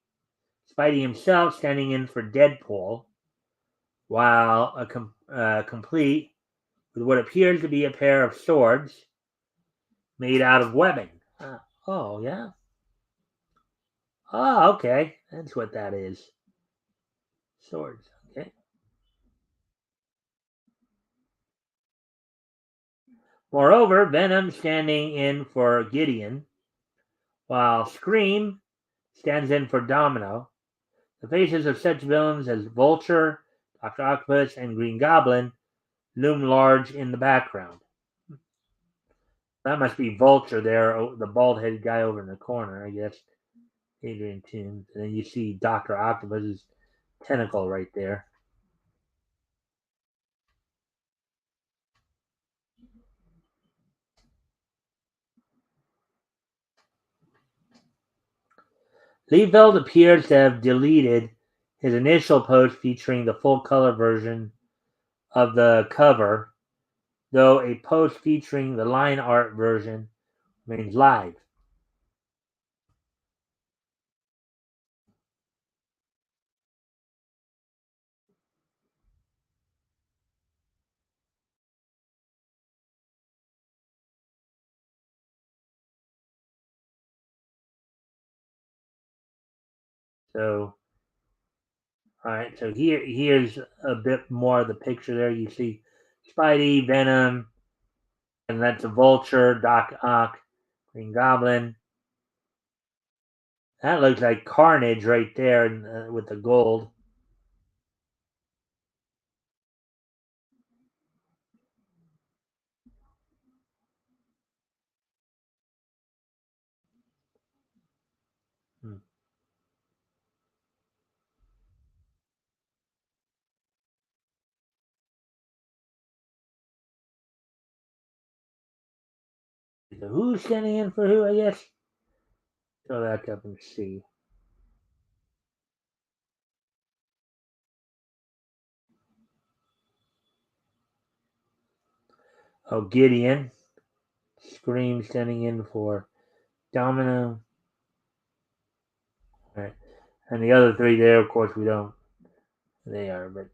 [SPEAKER 1] Spidey himself standing in for Deadpool, while complete with what appears to be a pair of swords made out of webbing. Oh, yeah? Oh, okay. That's what that is. Swords. Okay. Moreover, Venom standing in for Gideon, while Scream stands in for Domino. The faces of such villains as Vulture, Dr. Octopus, and Green Goblin loom large in the background. That must be Vulture there, the bald-headed guy over in the corner, I guess. Adrian Toombs. And then you see Dr. Octopus's tentacle right there. Liefeld appears to have deleted his initial post featuring the full-color version of the cover, though a post featuring the line art version remains live. So, all right. So here's a bit more of the picture there. You see Spidey, Venom, and that's a Vulture, Doc Ock, Green Goblin. That looks like Carnage right there with the gold. So who's standing in for who, I guess? Go back up and see. Oh, Gideon. Scream standing in for Domino. All right. And the other three there, of course, we don't. They are, but.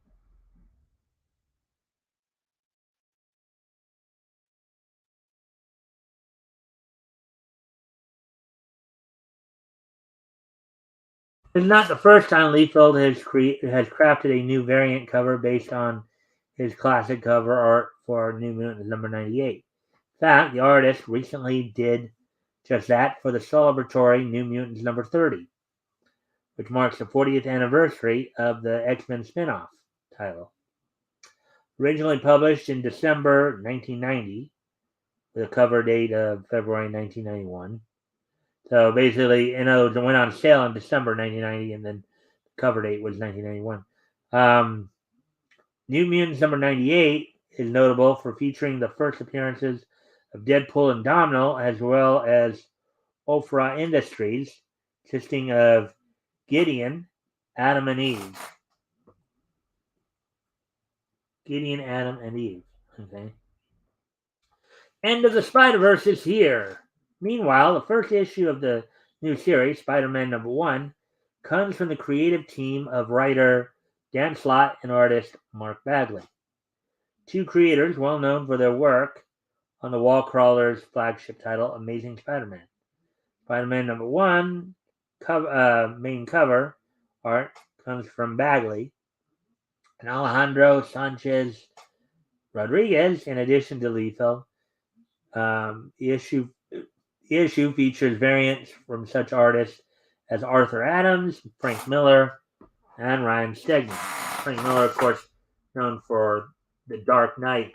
[SPEAKER 1] It's not the first time Liefeld has crafted a new variant cover based on his classic cover art for New Mutants number 98. In fact, the artist recently did just that for the celebratory New Mutants number 30, which marks the 40th anniversary of the X-Men spin-off title. Originally published in December 1990, with a cover date of February 1991. So basically, it went on sale in December 1990, and then the cover date was 1991. New Mutants number 98 is notable for featuring the first appearances of Deadpool and Domino, as well as Opera Industries, consisting of Gideon, Adam, and Eve. Gideon, Adam, and Eve. Okay. End of the Spider-Verse is here. Meanwhile, the first issue of the new series, Spider-Man #1, comes from the creative team of writer Dan Slott and artist Mark Bagley. Two creators well known for their work on the Wall Crawler's flagship title, Amazing Spider-Man. Spider-Man #1 main cover art comes from Bagley and Alejandro Sanchez Rodriguez, in addition to Liefeld. The issue features variants from such artists as Arthur Adams, Frank Miller, and Ryan Stegman. Frank Miller, of course, known for The Dark Knight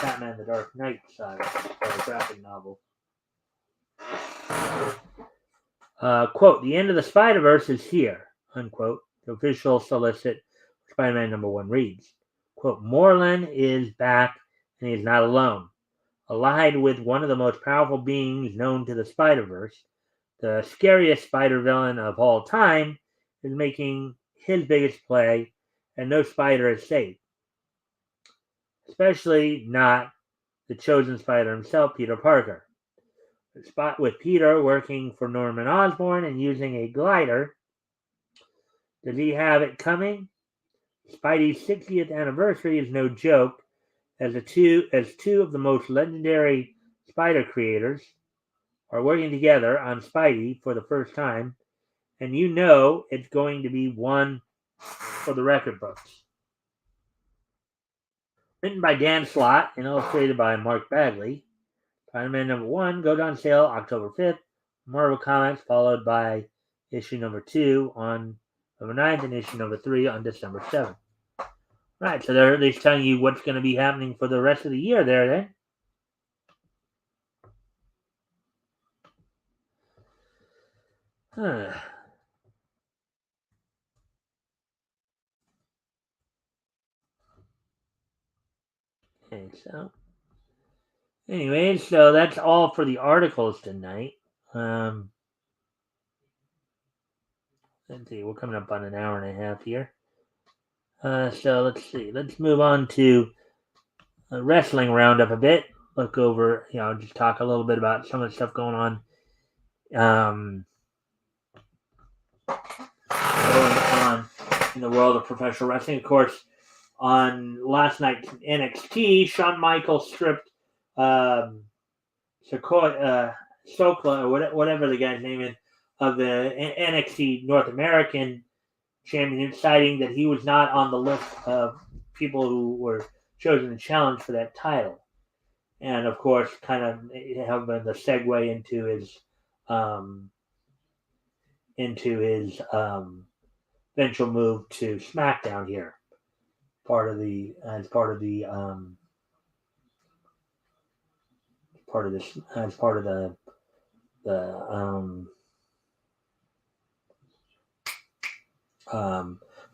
[SPEAKER 1] Batman the Dark Knight saga, or graphic novel. Quote, the end of the Spider-Verse is here, unquote. The official solicit Spider-Man #1 reads. Quote, Moreland is back and he is not alone. Allied with one of the most powerful beings known to the Spider-Verse, the scariest spider villain of all time is making his biggest play, and no spider is safe. Especially not the chosen spider himself, Peter Parker. With Peter working for Norman Osborn and using a glider, does he have it coming? Spidey's 60th anniversary is no joke, as two of the most legendary spider creators are working together on Spidey for the first time, and you know it's going to be one for the record books. Written by Dan Slott and illustrated by Mark Bagley, Spider-Man #1 goes on sale October 5th. Marvel Comics, followed by issue #2 on November 9th and issue #3 on December 7th. Right, so they're at least telling you what's going to be happening for the rest of the year there, then. Huh. Okay, so anyway, so that's all for the articles tonight. Let's see, we're coming up on an hour and a half here. So let's see. Let's move on to a wrestling roundup a bit. Look over, just talk a little bit about some of the stuff going on. Going on in the world of professional wrestling. Of course, on last night's NXT, Shawn Michaels stripped Sokla, or whatever the guy's name is, of the NXT North American champion, citing that he was not on the list of people who were chosen to challenge for that title. And of course, kind of have been the segue into his eventual move to SmackDown here, part of the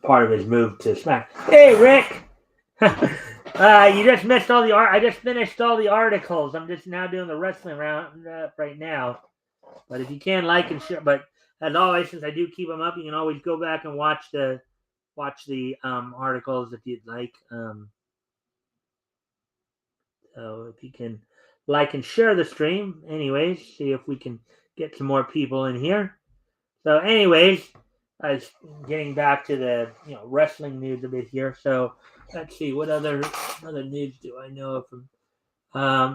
[SPEAKER 1] part of his move to Smack. Hey, Rick! You just missed all the art. I just finished all the articles. I'm just now doing the wrestling round right now. But if you can, like and share. But as always, since I do keep them up, you can always go back and watch the articles if you'd like. So if you can like and share the stream, anyways, see if we can get some more people in here. So, anyways, I was getting back to the wrestling news a bit here. So let's see, what other news do I know of from?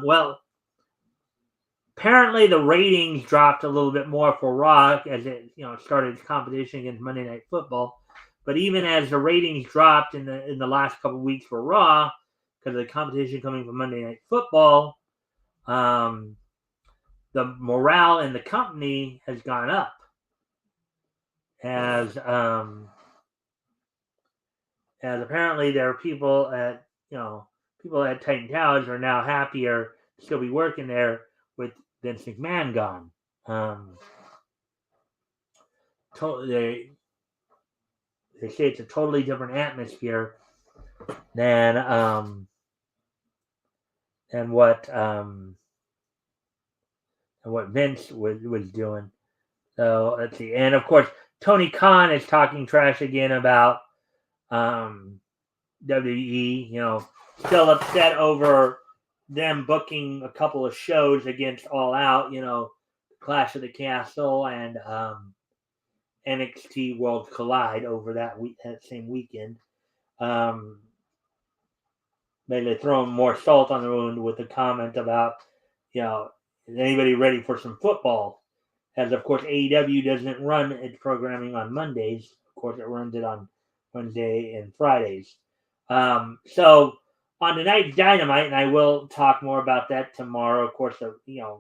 [SPEAKER 1] Well, apparently the ratings dropped a little bit more for Raw as it started its competition against Monday Night Football. But even as the ratings dropped in the last couple of weeks for Raw because of the competition coming from Monday Night Football, the morale in the company has gone up. As apparently there are people at Titan Towers are now happier to still be working there with Vince McMahon gone. They say it's a totally different atmosphere than what Vince was doing. So let's see, and of course Tony Khan is talking trash again about WWE. Still upset over them booking a couple of shows against All Out. Clash of the Castle and NXT World Collide over that same weekend. They throw more salt on the wound with a comment about, is anybody ready for some football? As of course AEW doesn't run its programming on Mondays. Of course it runs it on Wednesday and Fridays. So on tonight's Dynamite, and I will talk more about that tomorrow, of course,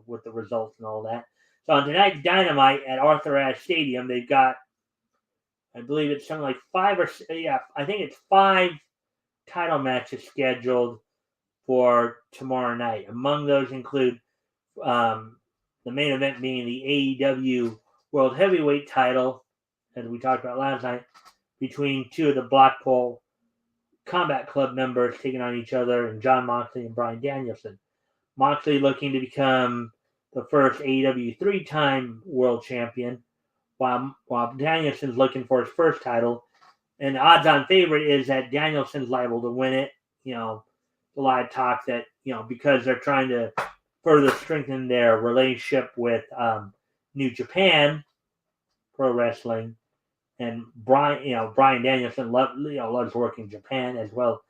[SPEAKER 1] with the results and all that. So on tonight's Dynamite at Arthur Ashe Stadium, they've got, I believe it's something like 5 title matches scheduled for tomorrow night. Among those include the main event being the AEW World Heavyweight title, as we talked about last night, between two of the Blackpool Combat Club members taking on each other, and Jon Moxley and Bryan Danielson. Moxley looking to become the first AEW three-time world champion, while Danielson's looking for his first title. And the odds-on favorite is that Danielson's liable to win it. A lot of talk that, because they're trying to further strengthen their relationship with New Japan Pro Wrestling, and Bryan Danielson loves working in Japan as well.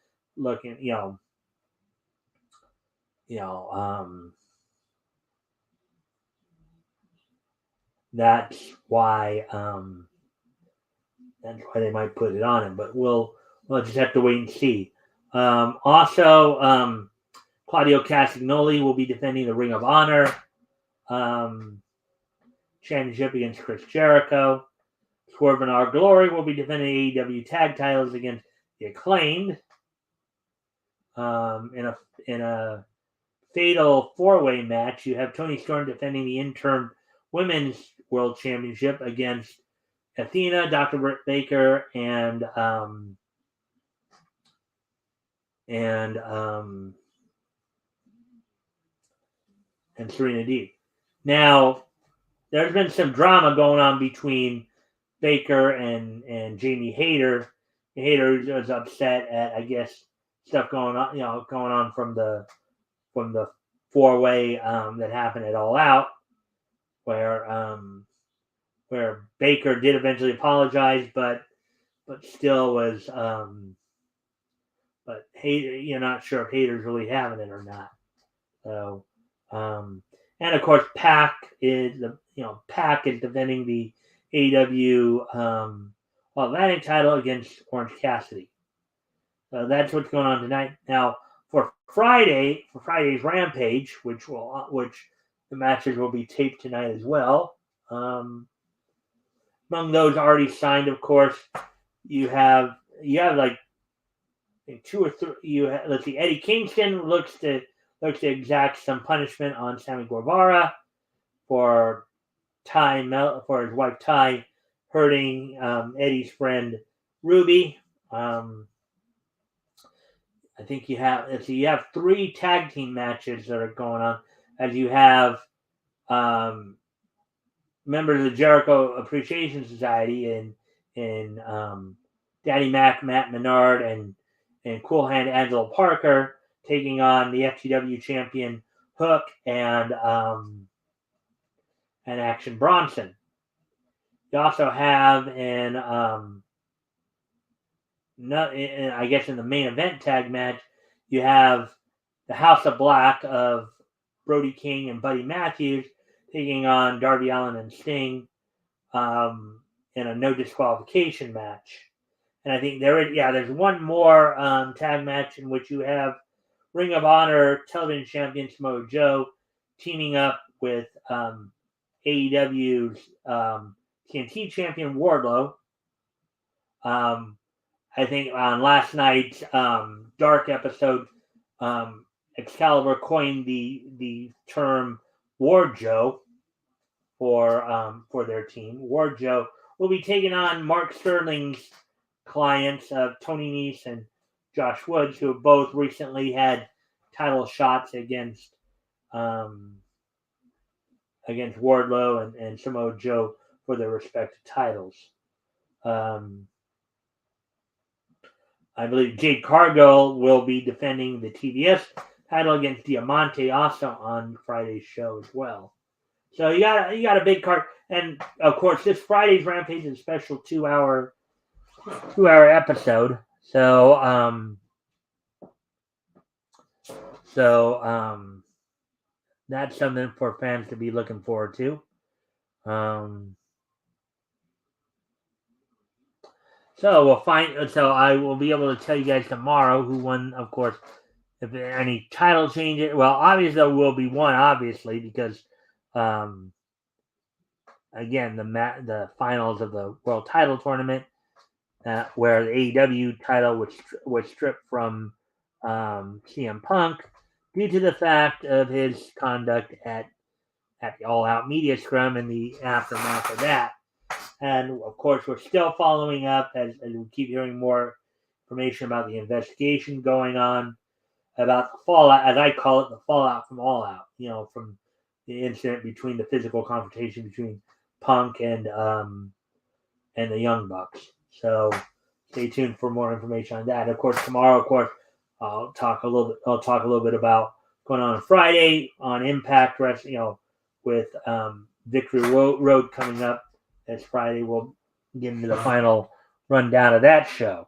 [SPEAKER 1] That's why they might put it on him, but we'll just have to wait and see. Also, Claudio Castagnoli will be defending the Ring of Honor championship against Chris Jericho. Swerve and Our Glory will be defending AEW tag titles against the Acclaimed in a fatal four-way match. You have Toni Storm defending the interim Women's World Championship against Athena, Dr. Britt Baker, and Serena Deeb. Now, there's been some drama going on between Baker and Jamie Hayter. Hayter was upset at, I guess, stuff going on from the four-way that happened at All Out, where Baker did eventually apologize, but still was but Hayter, you're not sure if Hayter's really having it or not. So and of course Pac is defending the AEW Atlantic title against Orange Cassidy. So that's what's going on tonight. Now for Friday's Rampage, which the matches will be taped tonight as well. Among those already signed, of course, you have like two or three. Let's see. Eddie Kingston looks to exact some punishment on Sammy Guevara for his wife Ty hurting Eddie's friend Ruby. I think you have three tag team matches that are going on, as you have members of the Jericho Appreciation Society and Daddy Mac, Matt Menard, and Cool Hand Angelo Parker taking on the FTW champion Hook and Action Bronson. You also have I guess in the main event tag match, you have the House of Black of Brody King and Buddy Matthews taking on Darby Allin and Sting in a no disqualification match. And I think there's one more tag match in which you have Ring of Honor television champion Samoa Joe teaming up with AEW's TNT champion Wardlow. I think on last night's Dark episode, Excalibur coined the term Ward Joe for their team. Ward Joe will be taking on Mark Sterling's clients of Tony Nese and Josh Woods, who have both recently had title shots against Wardlow and Samoa Joe for their respective titles. I believe Jade Cargill will be defending the TBS title against Diamante also on Friday's show as well. So you got a big card, and of course this Friday's Rampage is a special 2-hour episode. So that's something for fans to be looking forward to. So I will be able to tell you guys tomorrow who won, of course, if there are any title changes. Well, obviously there will be one, obviously, because again, the finals of the World Title Tournament, where the AEW title was stripped from CM Punk due to the fact of his conduct at the All Out Media Scrum and the aftermath of that. And of course, we're still following up as we keep hearing more information about the investigation going on, about the fallout, as I call it, the fallout from All Out. From the incident between the physical confrontation between Punk and the Young Bucks. So stay tuned for more information on that. And of course, tomorrow, I'll talk a little bit about going on Friday on Impact Wrestling. With Victory Road coming up this Friday, we'll get into the final rundown of that show.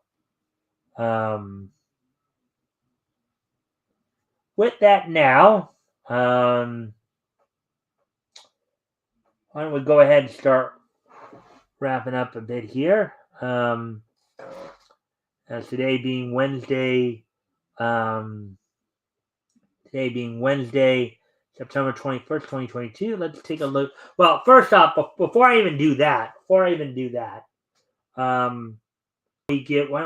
[SPEAKER 1] With that now, why don't we go ahead and start wrapping up a bit here. As today being Wednesday, September 21st, 2022. Let's take a look. Well, first off, before I even do that, why don't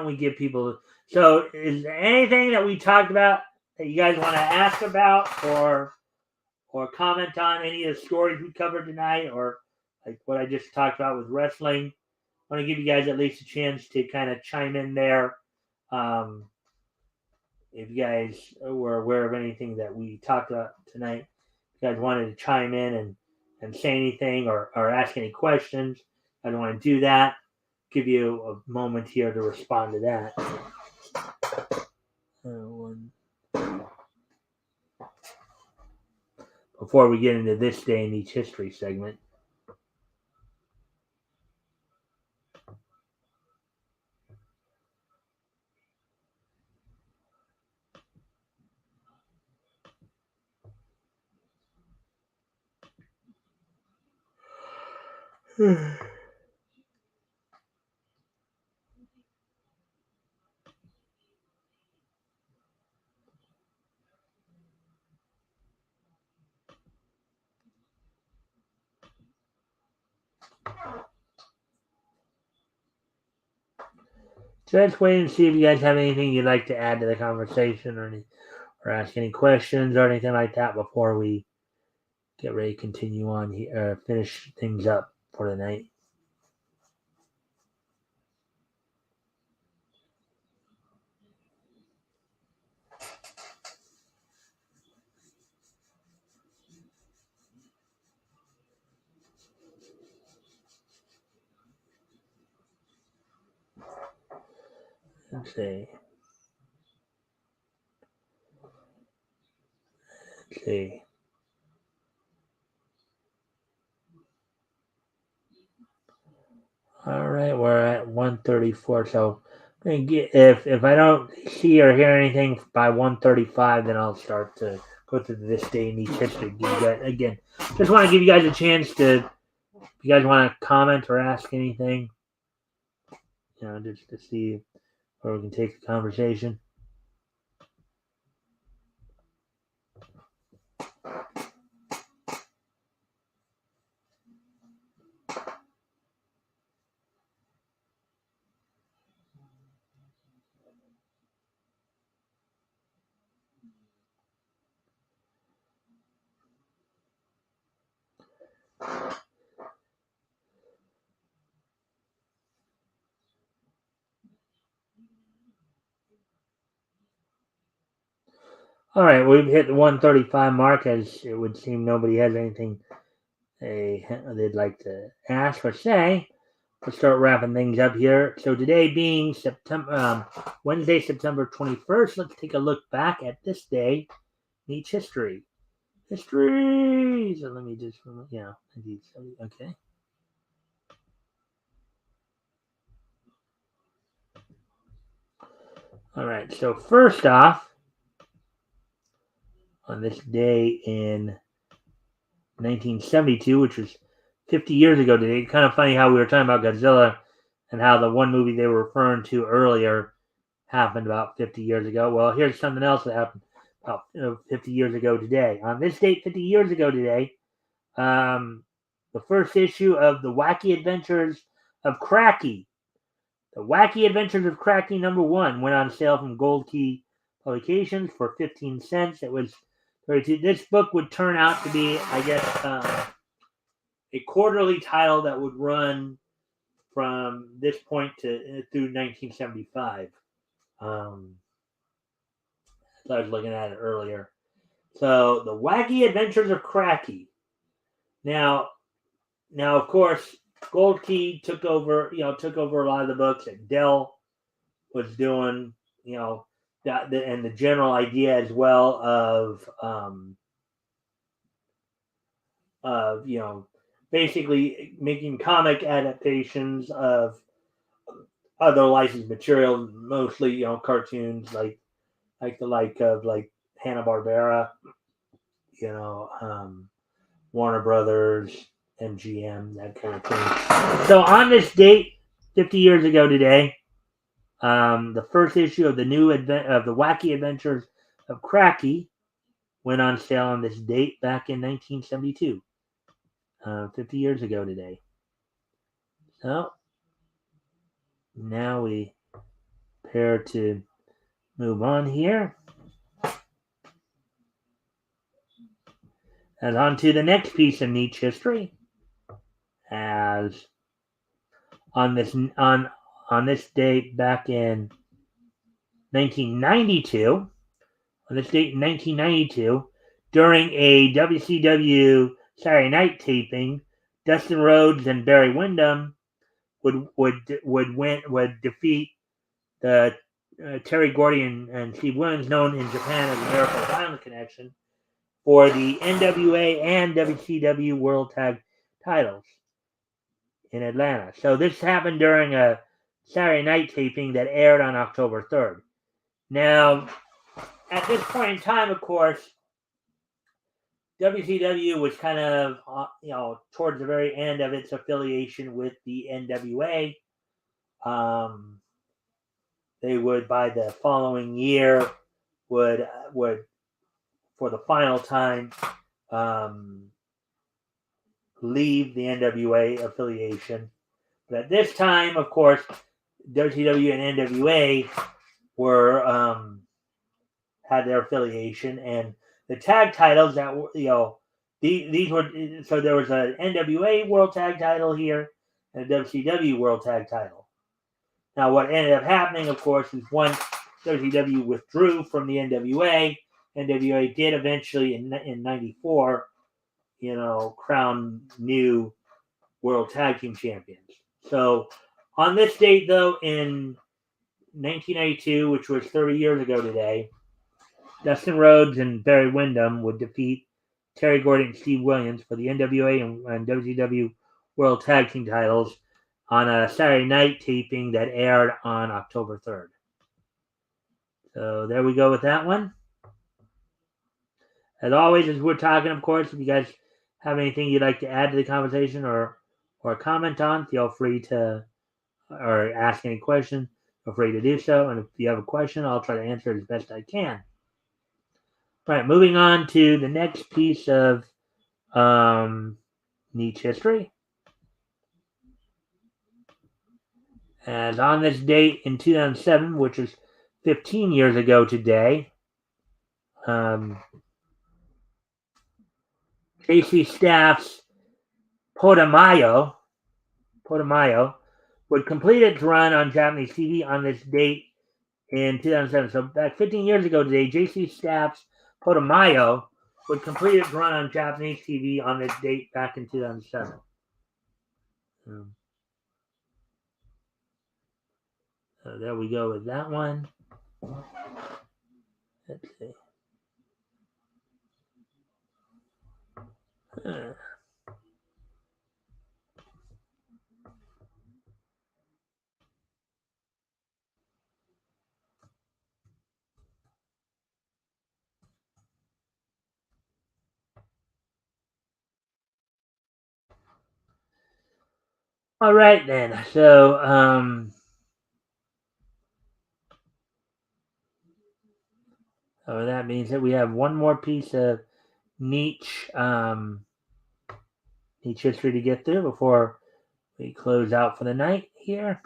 [SPEAKER 1] we give people? So, is there anything that we talked about that you guys want to ask about or comment on? Any of the stories we covered tonight, or like what I just talked about with wrestling? I want to give you guys at least a chance to kind of chime in there. If you guys were aware of anything that we talked about tonight, if you guys wanted to chime in and say anything or ask any questions, I don't want to do that. Give you a moment here to respond to that. Before we get into this day in each history segment. So let's wait and see if you guys have anything you'd like to add to the conversation or ask any questions or anything like that before we get ready to continue on here, finish things up for the night. Let's see. All right, we're at 1:34. So if I don't see or hear anything by 1:35, then I'll start to go through this day in each history. Again, just want to give you guys a chance to, if you guys want to comment or ask anything, just to see where we can take the conversation. All right, we've hit the 1:35 mark, as it would seem nobody has anything they'd like to ask or say. Let's start wrapping things up here. So today being Wednesday, September 21st, let's take a look back at this day in each history. History! So let me just, okay. All right, so first off, on this day in 1972, which was 50 years ago today. Kind of funny how we were talking about Godzilla and how the one movie they were referring to earlier happened about 50 years ago. Well, here's something else that happened about 50 years ago today. On this date, 50 years ago today, the first issue of The Wacky Adventures of Cracky. The Wacky Adventures of Cracky #1 went on sale from Gold Key publications for 15 cents. It was 32. This book would turn out to be, I guess, a quarterly title that would run from this point to through 1975. So I was looking at it earlier. So the Wacky Adventures of Cracky. Now, of course, Gold Key took over a lot of the books that Dell was doing, and the general idea as well of basically making comic adaptations of other licensed material, mostly cartoons like Hanna-Barbera, Warner Brothers, MGM, that kind of thing. So on this date, 50 years ago today, the first issue of the Wacky Adventures of Cracky went on sale on this date back in 1972, 50 years ago today. So now we prepare to move on here. And on to the next piece of niche history. As on this date back in 1992, during a WCW Saturday Night taping, Dustin Rhodes and Barry Windham would defeat the Terry Gordy and Steve Williams, known in Japan as the Miracle Violent Connection, for the NWA and WCW World Tag titles in Atlanta. So this happened during a Saturday night taping that aired on October 3rd. Now, at this point in time, of course, WCW was kind of, towards the very end of its affiliation with the NWA. They would, by the following year, would for the final time, leave the NWA affiliation. But at this time, of course, WCW and NWA were had their affiliation, and the tag titles that were, these were, so there was an NWA World Tag title here and a WCW World Tag title. Now, what ended up happening, of course, is once WCW withdrew from the NWA did eventually in '94, crown new World Tag Team Champions. So on this date, though, in 1992, which was 30 years ago today, Dustin Rhodes and Barry Windham would defeat Terry Gordy and Steve Williams for the NWA and WCW World Tag Team titles on a Saturday night taping that aired on October 3rd. So there we go with that one. As always, as we're talking, of course, if you guys have anything you'd like to add to the conversation or comment on, feel free to, or ask any question, feel free to do so. And if you have a question, I'll try to answer it as best I can. All right, moving on to the next piece of niche history. As on this date in 2007, which is 15 years ago today, JC Staff's Potamayo would complete its run on Japanese TV on this date in 2007. So back 15 years ago today, JC Staff's Potamayo would complete its run on Japanese TV on this date back in 2007. So there we go with that one. Let's see. All right then. So so that means that we have one more piece of niche history to get through before we close out for the night here.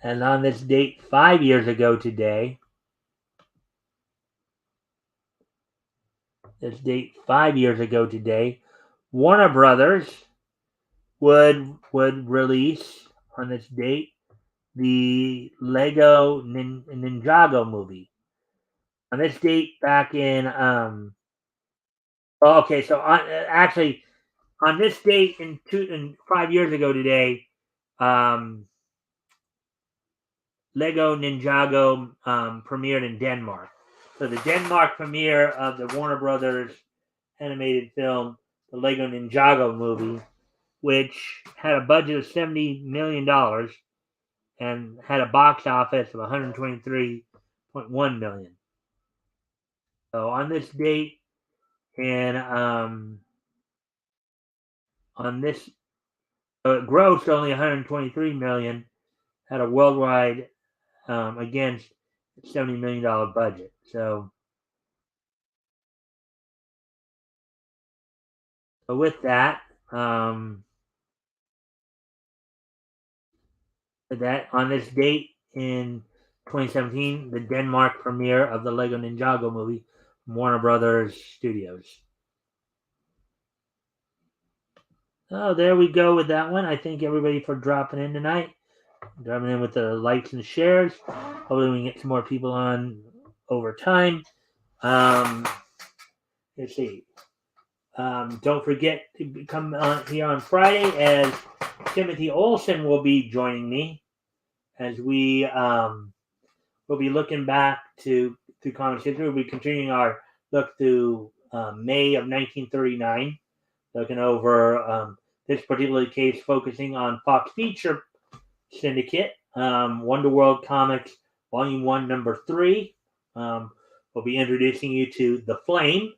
[SPEAKER 1] And on this date 5 years ago today, Warner Brothers would release on this date the Lego Ninjago movie. On this date back in actually on this date in 5 years ago today, Lego Ninjago premiered in Denmark. So the Denmark premiere of the Warner Brothers animated film, the Lego Ninjago movie, which had a budget of $70 million and had a box office of $123.1 million. So on this date, and it grossed only $123 million, had a worldwide against $70 million budget. So with that, on this date in 2017, the Denmark premiere of the Lego Ninjago movie from Warner Brothers Studios. Oh, there we go with that one. I thank everybody for dropping in tonight. Dropping in with the likes and shares. Hopefully we can get some more people on over time. Let's see. Don't forget to come on here on Friday as Timothy Olsen will be joining me as we will be looking back to comics history. We'll be continuing our look through May of 1939, looking over this particular case, focusing on Fox Feature Syndicate, Wonder World Comics, Volume 1, Number 3. We'll be introducing you to The Flame,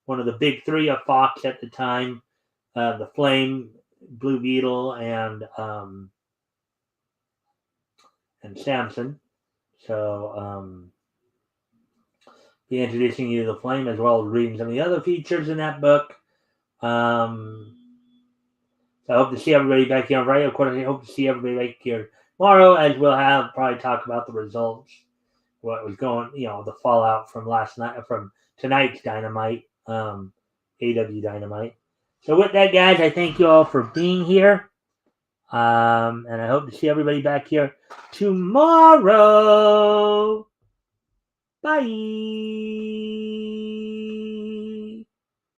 [SPEAKER 1] one of the big three of Fox at the time. The Flame, Blue Beetle, and Samson. So be introducing you to The Flame as well as reading some of the other features in that book. So I hope to see everybody back here on Friday. Of course, I hope to see everybody back here tomorrow, as we'll have probably talk about the results, what was going, the fallout from last night, from tonight's Dynamite, AW Dynamite. So with that, guys, I thank you all for being here. And I hope to see everybody back here tomorrow. Bye.